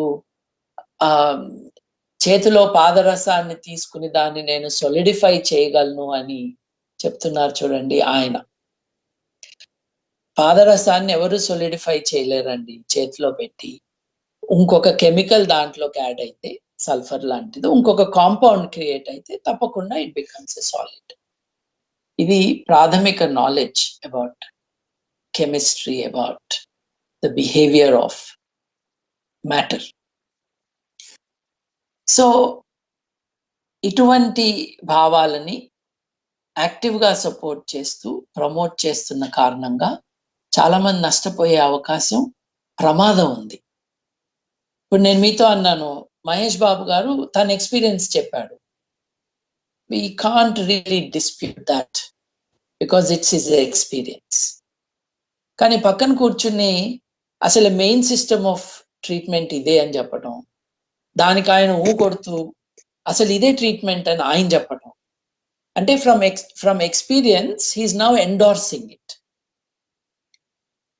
ఆహ్, చేతిలో పాదరసాన్ని తీసుకొని దాన్ని నేను సోలిడిఫై చేయగలను అని చెప్తున్నారు చూడండి ఆయన. పాదరసాన్ని ఎవరు సోలిడిఫై చేయలేరండి చేతిలో పెట్టి. ఇంకొక కెమికల్ దాంట్లోకి యాడ్ అయితే సల్ఫర్ లాంటిది. ఇంకొక కాంపౌండ్ క్రియేట్ అయితే తప్పకుండా ఇట్ బికమ్స్ ఎ సాలిడ్. ఇది ప్రాథమిక knowledge about chemistry, about the behaviour of matter. So, ఇటువంటి భావాలని యాక్టివ్‌గా సపోర్ట్ చేస్తూ, ప్రమోట్ చేస్తున్న కారణంగా చాలామంది నష్టపోయే అవకాశం, ప్రమాదం ఉంది. ఇప్పుడు నేను మీతో అన్నాను, మహేష్ బాబు గారు తన ఎక్స్‌పీరియన్స్ చెప్పాడు. We can't really dispute that because it's his experience. కానీ పక్కన కూర్చుని అసలు మెయిన్ సిస్టమ్ ఆఫ్ ట్రీట్మెంట్ ఇదే అని చెప్పటం. దానికి ఆయన కొడుతూ అసలు ఇదే ట్రీట్మెంట్ అని ఆయన చెప్పటం. అంటే from experience he is now endorsing it.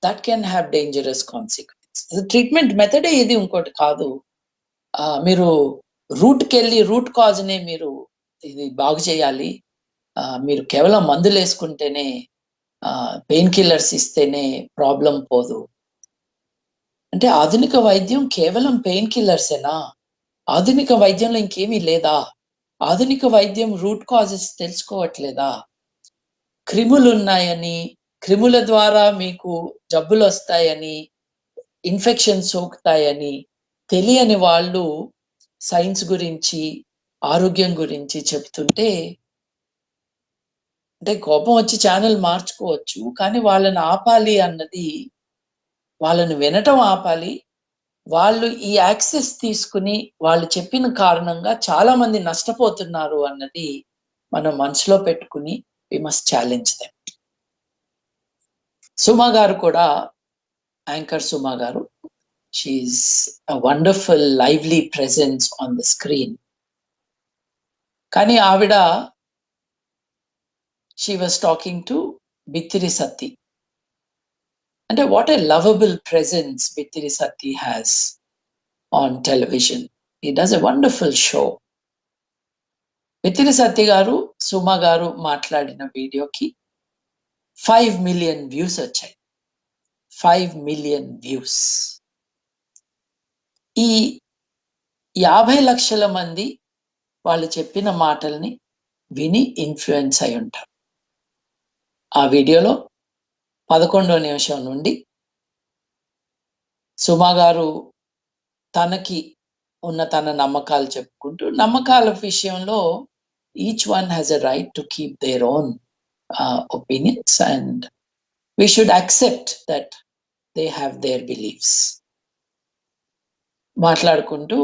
That can have dangerous consequence. Treatment మెథడే ఇది ఇంకోటి కాదు. మీరు రూట్ కాజ్‌ని మీరు ఇది బాగు చేయాలి. మీరు కేవలం మందులేసుకుంటేనే పెయిన్ కిల్లర్స్ ఇస్తేనే ప్రాబ్లమ్ పోదు. అంటే ఆధునిక వైద్యం కేవలం పెయిన్ కిల్లర్సేనా? ఆధునిక వైద్యంలో ఇంకేమీ లేదా? ఆధునిక వైద్యం రూట్ కాజెస్ తెలుసుకోవట్లేదా? క్రిములున్నాయని, క్రిముల ద్వారా మీకు జబ్బులొస్తాయని, ఇన్ఫెక్షన్ సోకుతాయని తెలియని వాళ్ళు సైన్స్ గురించి, ఆరోగ్యం గురించి చెప్తుంటే అంటే కోపం వచ్చి ఛానల్ మార్చుకోవచ్చు. కానీ వాళ్ళని ఆపాలి అన్నది వాళ్ళని వినటం ఆపాలి. వాళ్ళు ఈ యాక్సెస్ తీసుకుని వాళ్ళు చెప్పిన కారణంగా చాలా మంది నష్టపోతున్నారు అన్నది మనం మనసులో పెట్టుకుని we must challenge them. Suma garu కూడా, anchor Suma garu, she is a wonderful lively presence on the screen. కానీ ఆవిడ she was talking to Bithiri Sathi. అంటే what a lovable presence Bithiri Sathi has on television. He does a wonderful show. Bithiri Sathi garu, Suma గారు మాట్లాడిన వీడియోకి 5 మిలియన్ వ్యూస్ వచ్చాయి. 5 మిలియన్ వ్యూస్. ఈ 50 లక్షల మంది వాళ్ళు చెప్పిన మాటల్ని విని ఇన్‌ఫ్లూయెన్స్ అయి ఉంటారు. ఆ వీడియోలో 11వ నిమిషం నుండి సుమ గారు తనకి ఉన్న తన నమ్మకాలు చెప్పుకుంటూ, నమ్మకాల విషయంలో each one has a right to keep their own opinions and we should accept that they have their beliefs. మాట్లాడుకుంటూ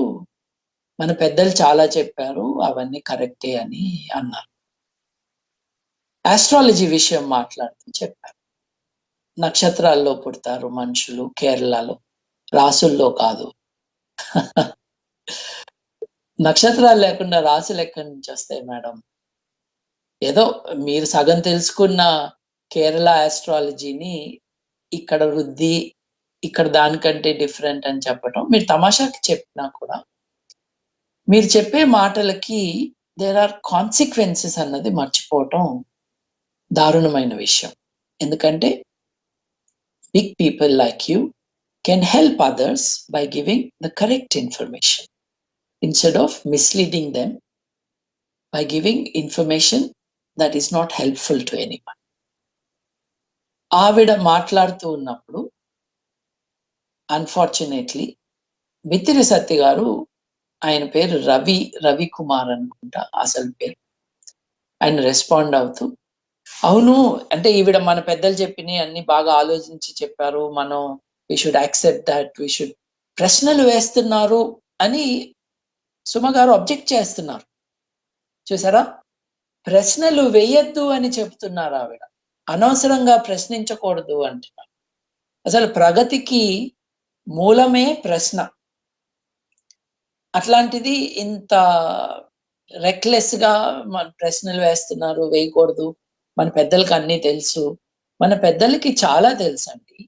మన పెద్దలు చాలా చెప్పారు, అవన్నీ కరెక్టే అని అన్నారు. ఆస్ట్రాలజీ విషయం మాట్లాడుతూ చెప్పారు. నక్షత్రాల్లో పుడతారు మనుషులు కేరళలో, రాసుల్లో కాదు. నక్షత్రాలు లేకుండా రాసులు ఎక్కడి నుంచి వస్తాయి మేడం? ఏదో మీరు సగం తెలుసుకున్న కేరళ ఆస్ట్రాలజీని ఇక్కడ వృద్ధి, ఇక్కడ దానికంటే డిఫరెంట్ అని చెప్పటం మీరు తమాషాకి చెప్పినా కూడా, మీరు చెప్పే మాటలకి దేర్ ఆర్ కాన్సిక్వెన్సెస్ అన్నది మర్చిపోవటం దారుణమైన విషయం. ఎందుకంటే big people like you can help others by giving the correct information instead of misleading them by giving information that is not helpful to anyone. ఆవిడ మాట్లాడుతూ ఉన్నప్పుడు అన్ఫార్చునేట్లీ బిత్తిరి సత్తి గారు, ఆయన పేరు రవికుమార్ అనుకుంటా అసలు పేరు, ఆయన రెస్పాండ్ అవుతూ, అవును అంటే ఈవిడ మన పెద్దలు చెప్పినవి అన్ని బాగా ఆలోచించి చెప్పారు, మనం we should accept that, we should, ప్రశ్నలు వేస్తున్నారు అని సుమ గారు అబ్జెక్ట్ చేస్తున్నారు. చూసారా, ప్రశ్నలు వేయొద్దు అని చెప్తున్నారు ఆవిడ, అనవసరంగా ప్రశ్నించకూడదు అంటున్నారు. అసలు ప్రగతికి మూలమే ప్రశ్న. అట్లాంటిది ఇంత రెక్లెస్ గా మన ప్రశ్నలు వేస్తున్నారు, వేయకూడదు, మన పెద్దలకి అన్నీ తెలుసు. మన పెద్దలకి చాలా తెలుసండి,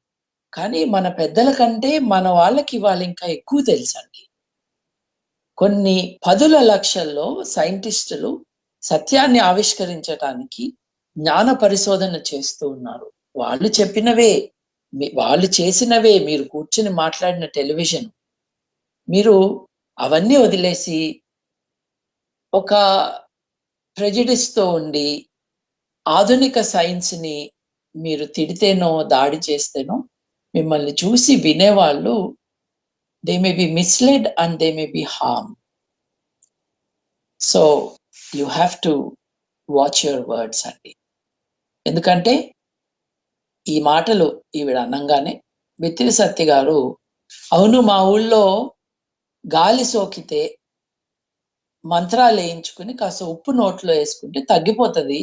కానీ మన పెద్దల కంటే మన వాళ్ళకి ఇవాళ ఇంకా ఎక్కువ తెలుసండి. కొన్ని 10 లక్షల్లో సైంటిస్టులు సత్యాన్ని ఆవిష్కరించటానికి జ్ఞాన పరిశోధన చేస్తూ ఉన్నారు. వాళ్ళు చెప్పినవే, వాళ్ళు చేసినవే మీరు కూర్చుని మాట్లాడిన టెలివిజన్, మీరు అవన్నీ వదిలేసి ఒక ప్రెజుడిస్‌తో ఉండి ఆధునిక సైన్స్‌ని మీరు తిడితేనో, దాడి చేస్తేనో మిమ్మల్ని చూసి వినేవాళ్ళు they may be misled and they may be harm. So you have to watch your words అండి. ఎందుకంటే ఈ మాటలు ఈవిడ అనంగానే బిత్తిరి సత్తి గారు, అవును మా ఊళ్ళో గాలి సోకితే మంత్రాలు వేయించుకుని కాస్త ఉప్పు నోట్లో వేసుకుంటే తగ్గిపోతుంది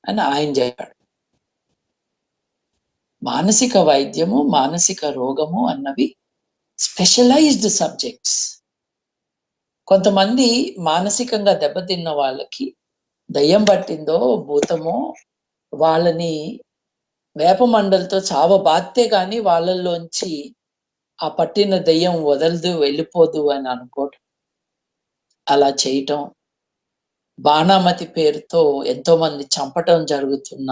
అని ఆయన చెప్పాడు. మానసిక వైద్యము, మానసిక రోగము అన్నవి స్పెషలైజ్డ్ సబ్జెక్ట్స్. కొంతమంది మానసికంగా దెబ్బతిన్న వాళ్ళకి దయ్యం పట్టిందో, భూతమో, వాళ్ళని వేపమండలతో చావబాదితే గాని వాళ్ళల్లోంచి ఆ పట్టిన దెయ్యం వదలదు, వెళ్ళిపోదు అని అనుకోవటం, అలా చేయటం, బాణామతి పేరుతో ఎంతో మంది చంపటం జరుగుతున్న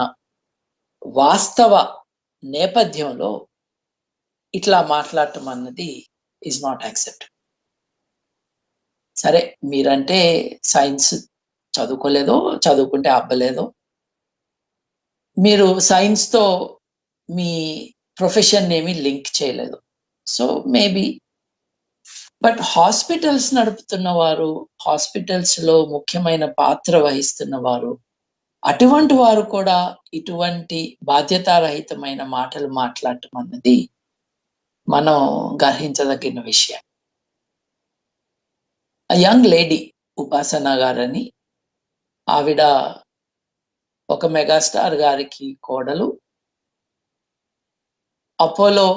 వాస్తవ నేపథ్యంలో ఇట్లా మాట్లాడటం అన్నది ఈజ్ నాట్ యాక్సెప్ట్. సరే, మీరంటే సైన్స్ చదువుకోలేదో, చదువుకుంటే అబ్బలేదో, మీరు సైన్స్‌తో మీ ప్రొఫెషన్ ఏమి లింక్ చేయలేదు. సో మేబీ, బట్ హాస్పిటల్స్ నడుపుతున్న వారు, హాస్పిటల్స్‌లో ముఖ్యమైన పాత్ర వహిస్తున్న వారు, అటువంటి వారు కూడా ఇటువంటి బాధ్యతారహితమైన మాటలు మాట్లాడటం అన్నది మనం గ్రహించదగిన విషయం. యంగ్ లేడీ ఉపాసన గారని, ఆవిడ ఒక మెగాస్టార్ గారికి కోడలు. అపోలో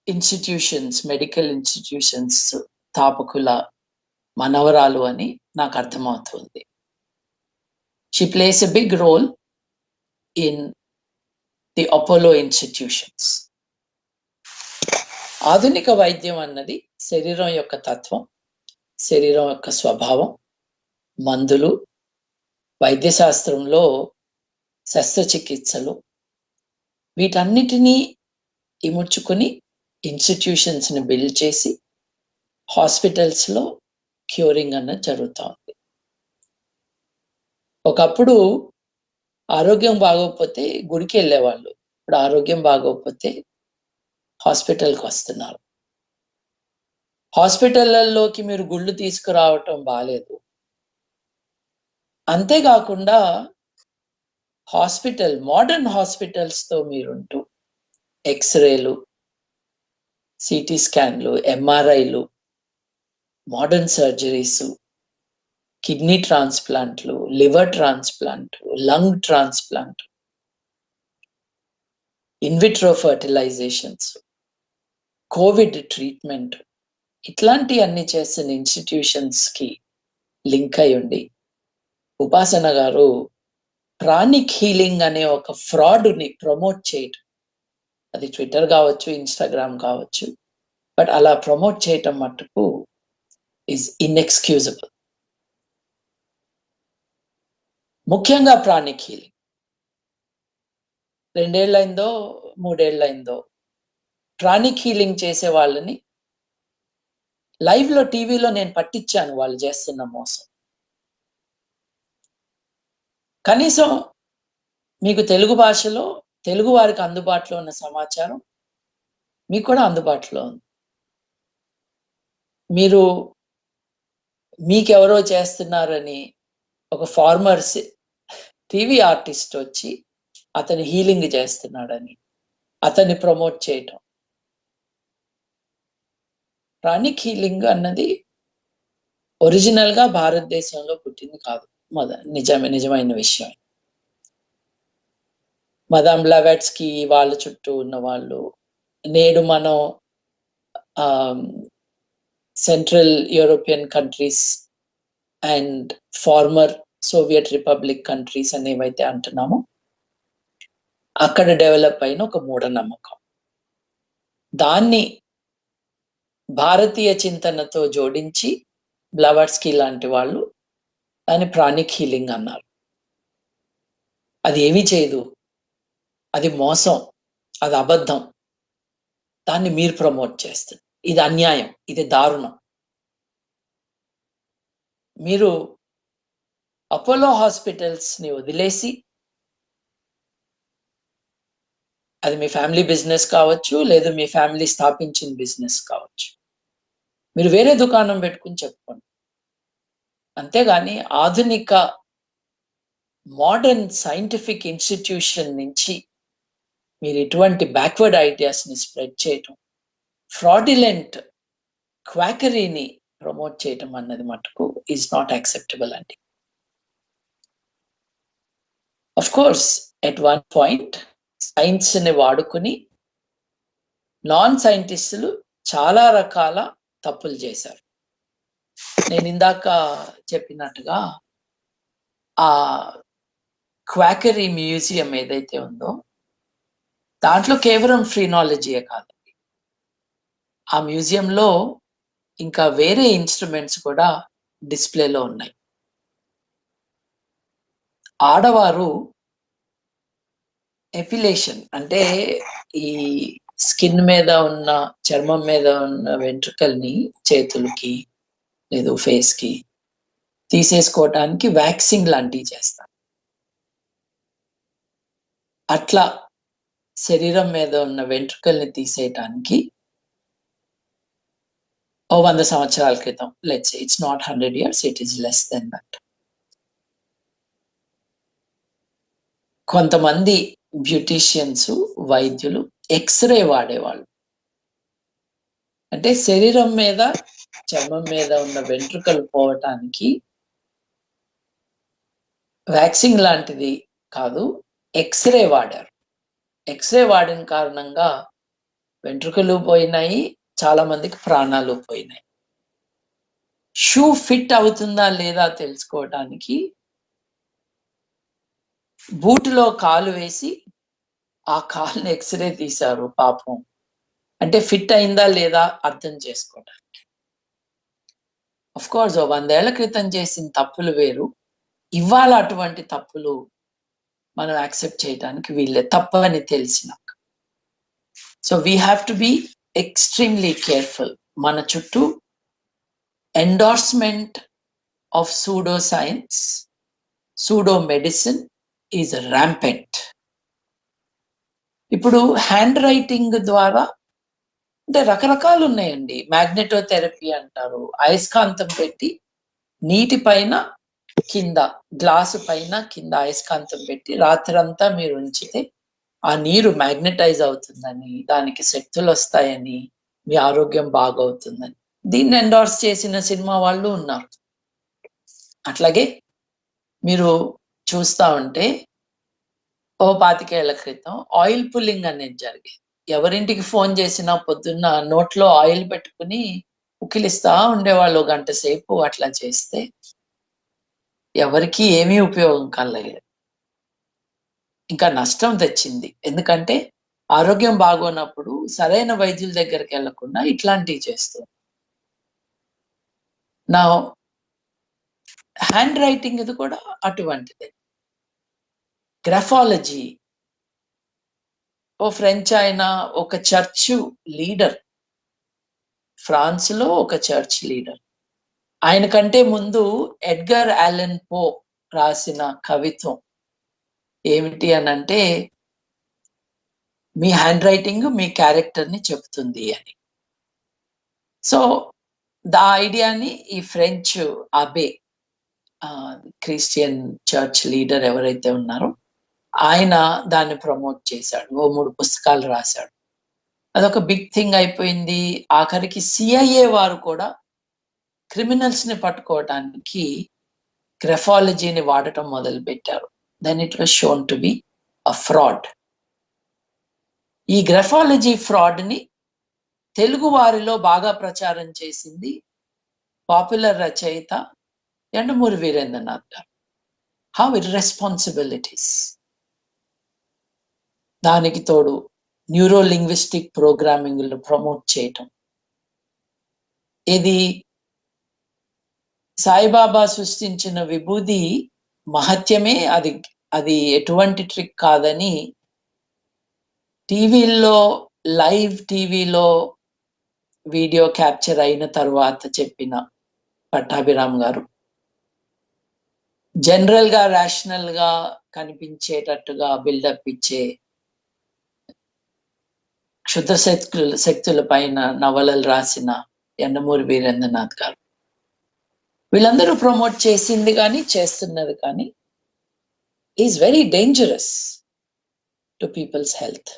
ఇన్స్టిట్యూషన్స్, మెడికల్ ఇన్స్టిట్యూషన్స్ స్థాపకుల మనవరాలు అని నాకు అర్థమవుతుంది. She plays a big role in the Apollo institutions. ఆధునిక వైద్యం అన్నది శరీరం యొక్క తత్వం, శరీరం యొక్క స్వభావం, మందులు, వైద్యశాస్త్రంలో శస్త్రచికిత్సలు, వీటన్నిటినీ ఇముడ్చుకుని ఇన్స్టిట్యూషన్స్ని బిల్డ్ చేసి హాస్పిటల్స్లో క్యూరింగ్ అన్నది జరుగుతూ ఉంది. ఒకప్పుడు ఆరోగ్యం బాగోకపోతే గుడికి వెళ్ళేవాళ్ళు, ఇప్పుడు ఆరోగ్యం బాగోకపోతే హాస్పిటల్కి వస్తున్నారు. హాస్పిటళ్లలోకి మీరు గుళ్ళు తీసుకురావటం బాలేదు. అంతేకాకుండా మోడర్న్ హాస్పిటల్స్తో మీరుంటూ ఎక్స్రేలు, సిటీ స్కాన్లు, ఎంఆర్ఐలు, మోడర్న్ సర్జరీసు, కిడ్నీ ట్రాన్స్ప్లాంట్లు, liver transplant, lung transplant, in vitro fertilisations, Covid treatment, ఇట్లాంటి అన్ని చేసిన ఇన్స్టిట్యూషన్స్కి లింక్ అయి ఉండి ఉపాసన గారు ప్రాణిక్ హీలింగ్ అనే ఒక ఫ్రాడ్ని ప్రమోట్ చేయటం, అది ట్విట్టర్ కావచ్చు, ఇన్స్టాగ్రామ్ కావచ్చు, బట్ అలా ప్రమోట్ చేయటం మట్టుకు ఈజ్ ఇన్ఎక్స్క్యూజబుల్. ముఖ్యంగా ప్రాణిక్ హీలింగ్ 2 ఏళ్ళైందో 3 ఏళ్ళైందో ప్రాణిక్ హీలింగ్ చేసే వాళ్ళని లైవ్లో టీవీలో నేను పట్టించాను వాళ్ళు చేస్తున్న మోసం. కనీసం మీకు తెలుగు భాషలో తెలుగు వారికి అందుబాటులో ఉన్న సమాచారం మీకు కూడా అందుబాటులో ఉంది. మీరు మీకెవరో చేస్తున్నారని ఒక ఫార్మర్స్ టీవీ ఆర్టిస్ట్ వచ్చి అతని హీలింగ్ చేస్తున్నాడని అతన్ని ప్రమోట్ చేయటం. ప్రాణిక్ హీలింగ్ అన్నది ఒరిజినల్గా భారతదేశంలో పుట్టింది కాదు. నిజమైన విషయం. మదామ్ బ్లవెట్స్కి వాళ్ళ చుట్టూ ఉన్న వాళ్ళు నేడు మనం central European countries and former Soviet republic countries అనేవైతే అంటున్నామో అక్కడ డెవలప్ అయిన ఒక మూఢనమ్మకం. దాన్ని భారతీయ చింతనతో జోడించి బ్లవట్స్కి లాంటి వాళ్ళు దాన్ని ప్రాణిక్ హీలింగ్ అన్నారు. అది ఏమీ చేయదు, అది మోసం, అది అబద్ధం. దాన్ని మీరు ప్రమోట్ చేస్తారు. ఇది అన్యాయం, ఇది దారుణం. మీరు అపోలో హాస్పిటల్స్ని వదిలేసి, అది మీ ఫ్యామిలీ బిజినెస్ కావచ్చు, లేదు మీ ఫ్యామిలీ స్థాపించిన బిజినెస్ కావచ్చు, మీరు వేరే దుకాణం పెట్టుకుని చెప్పుకోండి. అంతేగాని ఆధునిక మోడర్న్ సైంటిఫిక్ ఇన్స్టిట్యూషన్ నుంచి మీరు ఇటువంటి బ్యాక్వర్డ్ ఐడియాస్ని స్ప్రెడ్ చేయటం, ఫ్రాడిలెంట్ క్వాకరీని ప్రమోట్ చేయటం అన్నది మటుకు ఈజ్ నాట్ యాక్సెప్టబుల్ అండి. Of course at one point సైన్స్ని వాడుకుని నాన్ సైంటిస్టులు చాలా రకాల తప్పులు చేశారు. నేను ఇందాక చెప్పినట్టుగా ఆ క్వాకరీ మ్యూజియం ఏదైతే ఉందో దాంట్లో కేవలం ఫ్రీనాలజీయే కాదండి, ఆ మ్యూజియంలో ఇంకా వేరే ఇన్స్ట్రుమెంట్స్ కూడా డిస్ప్లేలో ఉన్నాయి. ఆడవారు ఎపిలేషన్ అంటే ఈ స్కిన్ మీద ఉన్న, చర్మం మీద ఉన్న వెంట్రుకల్ని చేతులకి లేదు ఫేస్కి తీసేసుకోవటానికి వ్యాక్సింగ్ లాంటివి చేస్తారు. అట్లా శరీరం మీద ఉన్న వెంట్రుకల్ని తీసేయటానికి 100 సంవత్సరాల క్రితం, let's say it's not 100 years, it is less than that, కొంతమంది బ్యూటీషియన్స్, వైద్యులు ఎక్స్‌రే వాడేవాళ్ళు. అంటే శరీరం మీద, చర్మం మీద ఉన్న వెంట్రుకలు పోవటానికి వ్యాక్సింగ్ లాంటిది కాదు, ఎక్స్‌రే వాడారు. ఎక్స్‌రే వాడిన కారణంగా వెంట్రుకలు పోయినాయి, చాలా మందికి ప్రాణాలు పోయినాయి. షూ ఫిట్ అవుతుందా లేదా తెలుసుకోవటానికి బూటులో కాలు వేసి, ఆ కాలుని ఎక్స్‌రే తీశారు పాపం. అంటే ఫిట్ అయిందా లేదా అర్థం చేసుకోవటానికి. ఆఫ్‌కోర్స్ ఓ 100 ఏళ్ల క్రితం చేసిన తప్పులు వేరు. ఇవాళ అటువంటి తప్పులు మనం యాక్సెప్ట్ చేయటానికి వీల్లేదు, తప్పని తెలిసినా. So we have to be extremely careful. మన చుట్టూ endorsement of pseudo science, pseudo medicine is rampant. ఇప్పుడు హ్యాండ్ రైటింగ్ ద్వారా అంటే రకరకాలు ఉన్నాయండి. మ్యాగ్నెటోథెరపీ అంటారు. అయస్కాంతం పెట్టి నీటి పైన కింద, గ్లాసు పైన కింద అయస్కాంతం పెట్టి రాత్రంతా మీరు ఉంచితే ఆ నీరు మ్యాగ్నెటైజ్ అవుతుందని, దానికి శక్తులొస్తాయని, మీ ఆరోగ్యం బాగవుతుందని. దీన్ని ఎండోర్స్ చేసిన సినిమా వాళ్ళు ఉన్నారు. అట్లాగే మీరు చూస్తా ఉంటే ఓ 25 ఏళ్ల క్రితం ఆయిల్ పుల్లింగ్ అనేది జరిగేది. ఎవరింటికి ఫోను చేసినా పొద్దున్న నోట్లో ఆయిల్ పెట్టుకొని పుక్కిలిస్తా ఉండేవాళ్ళు ఓ గంట సేపు అట్లా చేస్తే. ఎవరికీ ఏమీ ఉపయోగం కలగలేదు. ఇంకా నష్టం తెచ్చింది. ఎందుకంటే ఆరోగ్యం బాగోనప్పుడు సరైన వైద్యుల దగ్గరికెళ్ళకుండా ఇట్లాంటివి చేస్తారు. నౌ హ్యాండ్ రైటింగ్ ఇది కూడా అటువంటిదే. గ్రాఫాలజీ, ఓ ఫ్రెంచ్ ఆయన ఒక చర్చు లీడర్. ఫ్రాన్స్‌లో ఒక చర్చ్ లీడర్. ఆయన కంటే ముందు ఎడ్గర్ అలన్ పో రాసిన కవిత్వం ఏమిటి అనంటే, మీ హ్యాండ్ రైటింగ్ మీ క్యారెక్టర్‌ని చెప్తుంది అని. సో, ఐడియాని ఈ ఫ్రెంచ్ అబే క్రిస్టియన్ చర్చ్ లీడర్ ఎవరైతే ఉన్నారో, ఆయన దాన్ని ప్రమోట్ చేశాడు. ఓ 3 పుస్తకాలు రాశాడు. అదొక బిగ్ థింగ్ అయిపోయింది. ఆఖరికి సీఐఏ వారు కూడా క్రిమినల్స్‌ని పట్టుకోవటానికి గ్రాఫాలజీని వాడటం మొదలుపెట్టారు. Then it was shown to be a fraud. ఈ గ్రాఫాలజీ ఫ్రాడ్‌ని తెలుగు వారిలో బాగా ప్రచారం చేసింది పాపులర్ రచయిత యండమూరి వీరేంద్రనాథ్ గారు. How irresponsible it is. దానికి తోడు న్యూరో లింగ్విస్టిక్ ప్రోగ్రామింగ్‌లు ప్రమోట్ చేయటం. ఇది సాయిబాబా సృష్టించిన విభూది మహత్యమే, అది ఎటువంటి ట్రిక్ కాదని టీవీల్లో, లైవ్ టీవీలో వీడియో క్యాప్చర్ అయిన తరువాత చెప్పిన పట్టాభిరామ్ గారు, జనరల్‌గా రేషనల్‌గా కనిపించేటట్టుగా బిల్డప్ ఇచ్చే క్షుద్ర శక్తుల పైన నవలలు రాసిన యండమూరి వీరేంద్రనాథ్ గారు. వీళ్ళందరూ ప్రమోట్ చేసింది గానీ, చేస్తున్నది కానీ is very dangerous to people's health.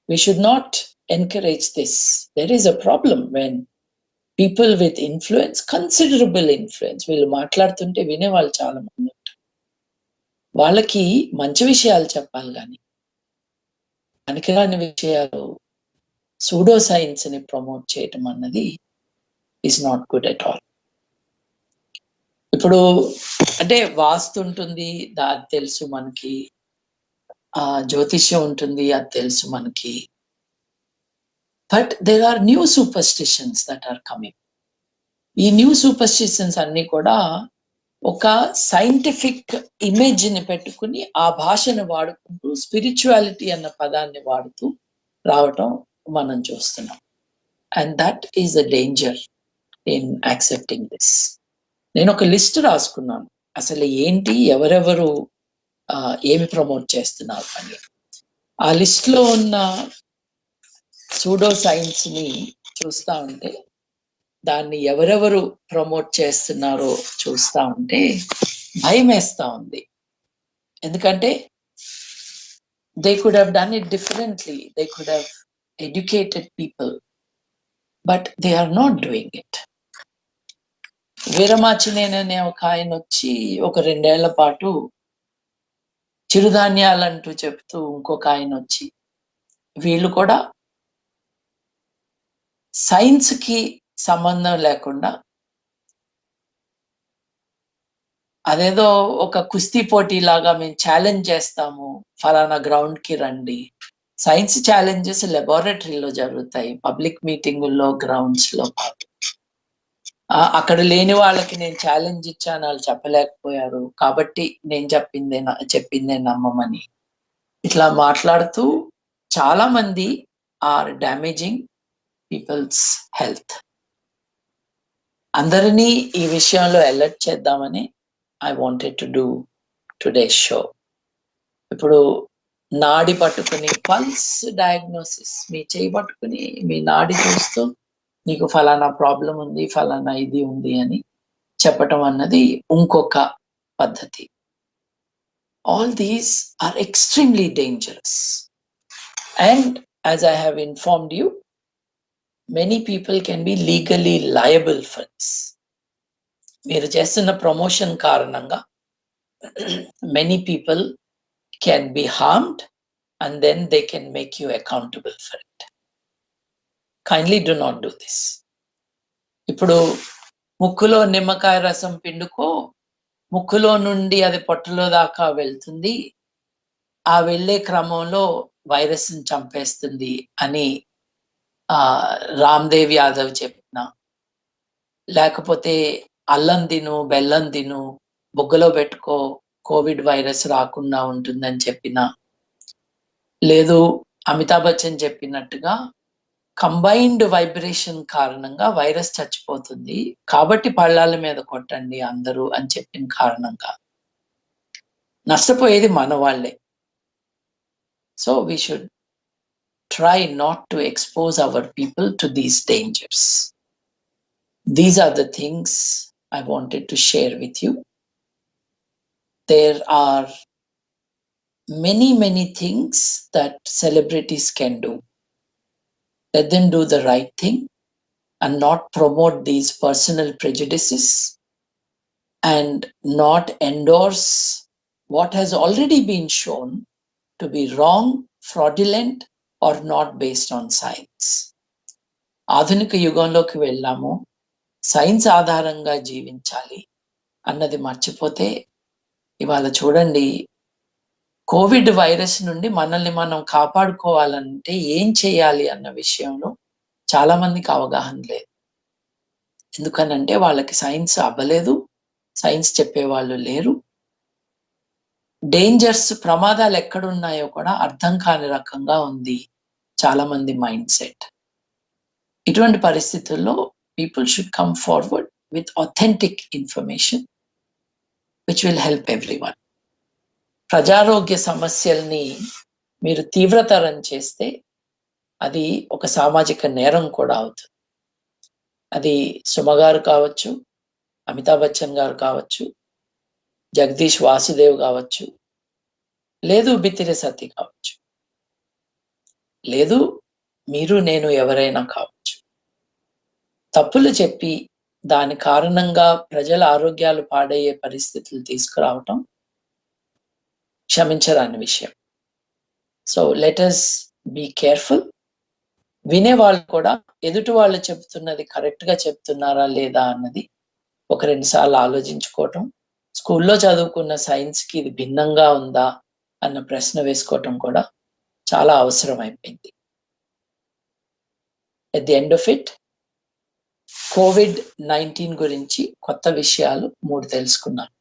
We should not encourage this. There is a problem when people with influence, considerable influence, వీళ్ళు మాట్లాడుతుంటే వినేవాళ్ళు చాలా మంది ఉంటారు. వాళ్ళకి మంచి విషయాలు చెప్పాలి గానీ, పనికిరాని విషయాలు, సూడో సైన్స్‌ని ప్రమోట్ చేయటం అన్నది is not good at all. ఇప్పుడు అంటే వాస్తు ఉంటుంది, అది తెలుసు మనకి. జ్యోతిష్యం ఉంటుంది, అది తెలుసు మనకి. But there are new superstitions that are coming. ఈ న్యూ సూపర్‌స్టిషన్స్ అన్నీ కూడా ఒక సైంటిఫిక్ ఇమేజ్‌ని పెట్టుకొని, ఆ భాషను వాడుకుంటూ స్పిరిచువాలిటీ అన్న పదాన్ని వాడుతూ రావటం మనం చూస్తున్నాం. And that is a danger in accepting this. నేనొక లిస్ట్ రాసుకున్నాను. అసలు ఏంటి, ఎవరెవరు ఏమి ప్రమోట్ చేస్తున్నారు అని. ఆ లిస్ట్‌లో ఉన్న సూడో సైన్స్‌ని చూస్తా ఉంటే, దాన్ని ఎవరెవరు ప్రమోట్ చేస్తున్నారో చూస్తా ఉంటే భయమేస్తా ఉంది. ఎందుకంటే they could have done it differently. They could have educated people, but they are not doing it. వీరమాచినేననే ఒక ఆయన వచ్చి ఒక 2 ఏళ్ల పాటు చిరుధాన్యాలంటూ చెప్తూ ఇంకొక ఆయన వచ్చి వీళ్ళు కూడా సైన్స్ కి సంబంధం లేకుండా అదేదో ఒక కుస్తీ పోటీ లాగా మేము ఛాలెంజ్ చేస్తాము, ఫలానా గ్రౌండ్ కి రండి. సైన్స్ ఛాలెంజెస్ లెబొరేటరీలో జరుగుతాయి, పబ్లిక్ మీటింగుల్లో, గ్రౌండ్స్ లో. అక్కడ లేని వాళ్ళకి నేను ఛాలెంజ్ ఇచ్చాను, వాళ్ళు చెప్పలేకపోయారు, కాబట్టి నేను చెప్పిందే నమ్మమని ఇట్లా మాట్లాడుతూ చాలా మంది ఆర్ డ్యామేజింగ్ పీపుల్స్ హెల్త్. అందరినీ ఈ విషయంలో అలర్ట్ చేద్దామని I wanted to do today show. ఇప్పుడు నాడి పట్టుకుని పల్స్ డయాగ్నోసిస్, మీ చేయి పట్టుకుని మీ నాడి చూస్తూ నీకు ఫలానా ప్రాబ్లం ఉంది, ఫలానా ఇది ఉంది అని చెప్పటం అన్నది ఇంకొక పద్ధతి. All these are extremely dangerous. And as I have informed you, many people can be legally liable for this. మీరు చేస్తున్న ప్రమోషన్ కారణంగా many people can be harmed and then they can make you accountable for it. Kindly do not do this. ఇప్పుడు ముక్కులో నిమ్మకాయ రసం పిండుకో, ముక్కులో నుండి అది పొట్టలో దాకా వెళ్తుంది, ఆ వెళ్ళే క్రమంలో వైరస్ ని చంపేస్తుంది అని రామ్దేవ్ యాదవ్ చెప్పిన, లేకపోతే అల్లం తిను, బెల్లం తిను, బొగ్గలో పెట్టుకో, కోవిడ్ వైరస్ రాకుండా ఉంటుందని చెప్పిన, లేదు అమితాబ్ బచ్చన్ చెప్పినట్టుగా కంబైన్డ్ వైబ్రేషన్ కారణంగా వైరస్ చచ్చిపోతుంది, కాబట్టి పళ్ళాల మీద కొట్టండి అందరూ అని చెప్పిన కారణంగా నష్టపోయేది మన వాళ్ళే. So we should try not to expose our people to these dangers. These are the things I wanted to share with you. There are many things that celebrities can do. Let them do the right thing and not promote these personal prejudices and not endorse what has already been shown to be wrong, fraudulent, or not based on science. ఆధునిక యుగంలోకి వెళ్ళాము, సైన్స్ ఆధారంగా జీవించాలి అన్నది మర్చిపోతే ఇవాళ చూడండి, కోవిడ్ వైరస్ నుండి మనల్ని మనం కాపాడుకోవాలంటే ఏం చేయాలి అన్న విషయంలో చాలా మందికి అవగాహన లేదు. ఎందుకనంటే వాళ్ళకి సైన్స్ అవ్వలేదు, సైన్స్ చెప్పేవాళ్ళు లేరు, డేంజర్స్, ప్రమాదాలు ఎక్కడున్నాయో కూడా అర్థం కాని రకంగా ఉంది చాలా మంది మైండ్ సెట్. ఇటువంటి పరిస్థితుల్లో people should come forward with authentic information which will help everyone. ప్రజారోగ్య సమస్యల్ని మీరు తీవ్రతరం చేస్తే అది ఒక సామాజిక నేరం కూడా అవుతుంది. అది సుమ గారు కావచ్చు, అమితాబ్ బచ్చన్ గారు కావచ్చు, జగదీష్ వాసుదేవ్ కావచ్చు, లేదు బితిరి సత్తి కావచ్చు, లేదు మీరు నేను ఎవరైనా కావచ్చు. తప్పులు చెప్పి దాని కారణంగా ప్రజల ఆరోగ్యాలు పాడయ్యే పరిస్థితులు తీసుకురావటం క్షమించరాని విషయం. So let us be careful. వినేవాళ్ళు కూడా ఎదుటి వాళ్ళు చెప్తున్నది కరెక్ట్ గా చెప్తున్నారా లేదా అన్నది ఒక 2 సార్లు ఆలోచించుకోవటం, స్కూల్లో చదువుకున్న సైన్స్ కి ఇది భిన్నంగా ఉందా అన్న ప్రశ్న వేసుకోవటం కూడా చాలా అవసరం అయిపోయింది. At the end of it, COVID-19 గురించి కొత్త విషయాలు 3 తెలుసుకున్నాను.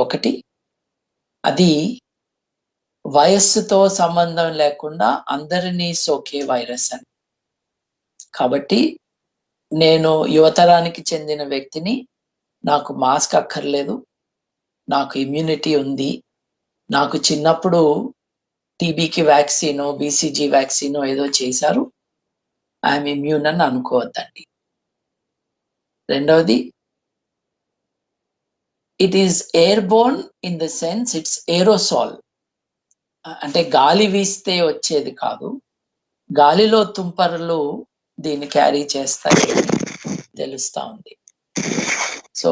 ఒకటి, అది వయస్సుతో సంబంధం లేకుండా అందరినీ సోకే వైరస్ అని. కాబట్టి నేను యువతరానికి చెందిన వ్యక్తిని, నాకు మాస్క్ అక్కర్లేదు, నాకు ఇమ్యూనిటీ ఉంది, నాకు చిన్నప్పుడు టీబీకి వ్యాక్సినో, బీసీజీ వ్యాక్సినో ఏదో చేశారు, ఐఎమ్ ఇమ్యూన్ అని అనుకోవద్దండి. రెండవది, it is airborne in the sense it's aerosol. అంటే గాలి వీస్తే వచ్చేది కాదు. గాలిలో తుంపరలు దీన్ని క్యారీ చేస్తాయి అని తెలుస్తా ఉంది. So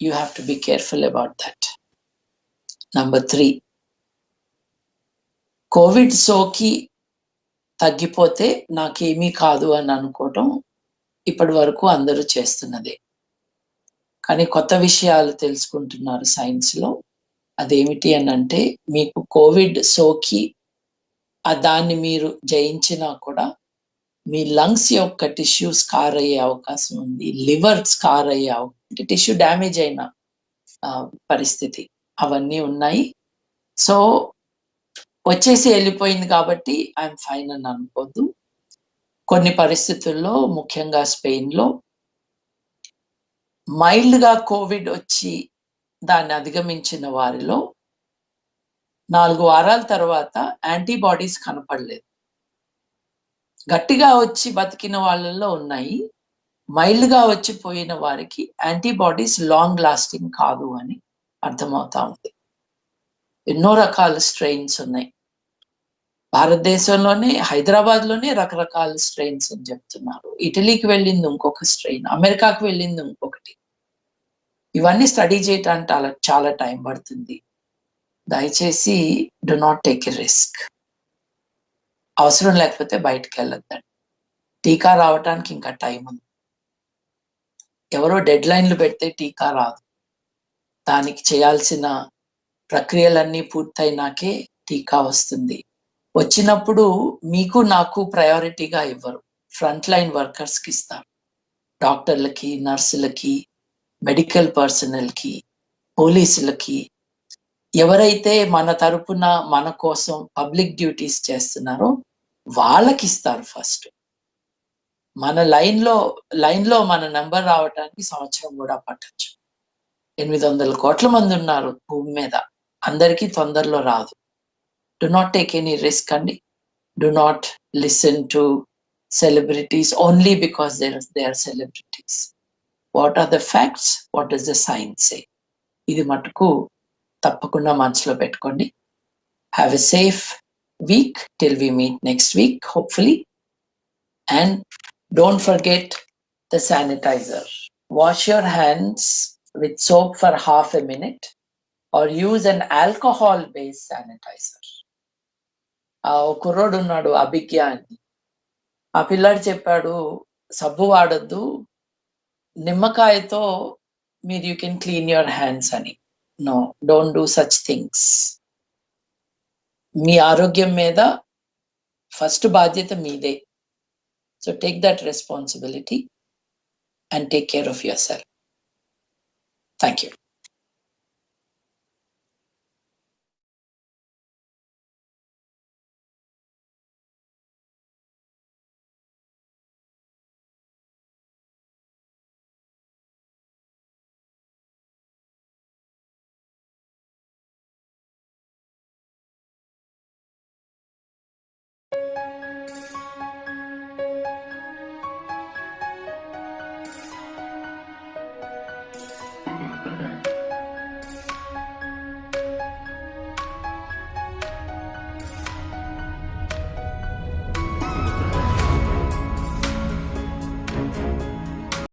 you have to be careful about that. Number 3, Covid సోకి తగ్గిపోతే నాకేమీ కాదు అని అనుకోవటం ఇప్పటి వరకు అందరూ చేస్తున్నదే. కానీ కొత్త విషయాలు తెలుసుకుంటున్నారు సైన్స్‌లో. అదేమిటి అనంటే, మీకు కోవిడ్ సోకి దాన్ని మీరు జయించినా కూడా మీ లంగ్స్ యొక్క టిష్యూ స్కార్ అయ్యే అవకాశం ఉంది. లివర్ స్కార్ అయ్యే అంటే టిష్యూ డ్యామేజ్ అయిన పరిస్థితి అవన్నీ ఉన్నాయి. సో వచ్చేసి వెళ్ళిపోయింది కాబట్టి ఐఎమ్ ఫైన్ అని అనుకోవద్దు. కొన్ని పరిస్థితుల్లో ముఖ్యంగా స్పెయిన్‌లో మైల్డ్‌గా కోవిడ్ వచ్చి దాన్ని అధిగమించిన వారిలో 4 వారాల తర్వాత యాంటీబాడీస్ కనపడలేదు. గట్టిగా వచ్చి బతికిన వాళ్ళలో ఉన్నాయి. మైల్డ్‌గా వచ్చి పోయిన వారికి యాంటీబాడీస్ లాంగ్ లాస్టింగ్ కాదు అని అర్థమవుతా ఉంది. ఎన్నో రకాల స్ట్రెయిన్స్ ఉన్నాయి. భారతదేశంలోనే హైదరాబాద్‌లోనే రకరకాల స్ట్రెయిన్స్ అని చెప్తున్నారు. ఇటలీకి వెళ్ళింది ఇంకొక స్ట్రెయిన్, అమెరికాకి వెళ్ళింది ఇంకొకటి. ఇవన్నీ స్టడీ చేయటానికి చాలా టైం పడుతుంది. దయచేసి do not take a risk. అవసరం లేకపోతే బయటికెళ్ళొద్దండి. టీకా రావటానికి ఇంకా టైం ఉంది. ఎవరో డెడ్‌లైన్‌లు పెడితే టీకా రాదు. దానికి చేయాల్సిన ప్రక్రియలన్నీ పూర్తయినాకే టీకా వస్తుంది. వచ్చినప్పుడు మీకు నాకు ప్రయారిటీగా ఇవ్వరు. ఫ్రంట్ లైన్ వర్కర్స్‌కి ఇస్తారు. డాక్టర్లకి, నర్సులకి, మెడికల్ పర్సనల్‌కి, పోలీసులకి, ఎవరైతే మన తరపున మన కోసం పబ్లిక్ డ్యూటీస్ చేస్తున్నారో వాళ్ళకిస్తారు ఫస్ట్. మన లైన్‌లో మన నంబర్ రావటానికి సంవత్సరం కూడా పట్టొచ్చు. 800 కోట్ల మంది ఉన్నారు భూమి మీద. అందరికీ తొందరలో రాదు. Do not take any risk అండి. Do not listen to celebrities only because they are celebrities. What are the facts? What does the science say? ఇది మటుకు తప్పకుండా మనసులో పెట్టుకోండి. Have a safe week till we meet next week, hopefully. And don't forget the sanitizer. Wash your hands with soap for half a minute or use an alcohol-based sanitizer. ఒక కుర్రోడు ఉన్నాడు అభిజ్ఞ అని. ఆ పిల్లాడు చెప్పాడు, సబ్బు వాడొద్దు, నిమ్మకాయతో మీరు you can clean your hands అని. No, don't do such things. మీ ఆరోగ్యం మీద ఫస్ట్ బాధ్యత మీదే. So take that responsibility and take care of yourself. Thank you.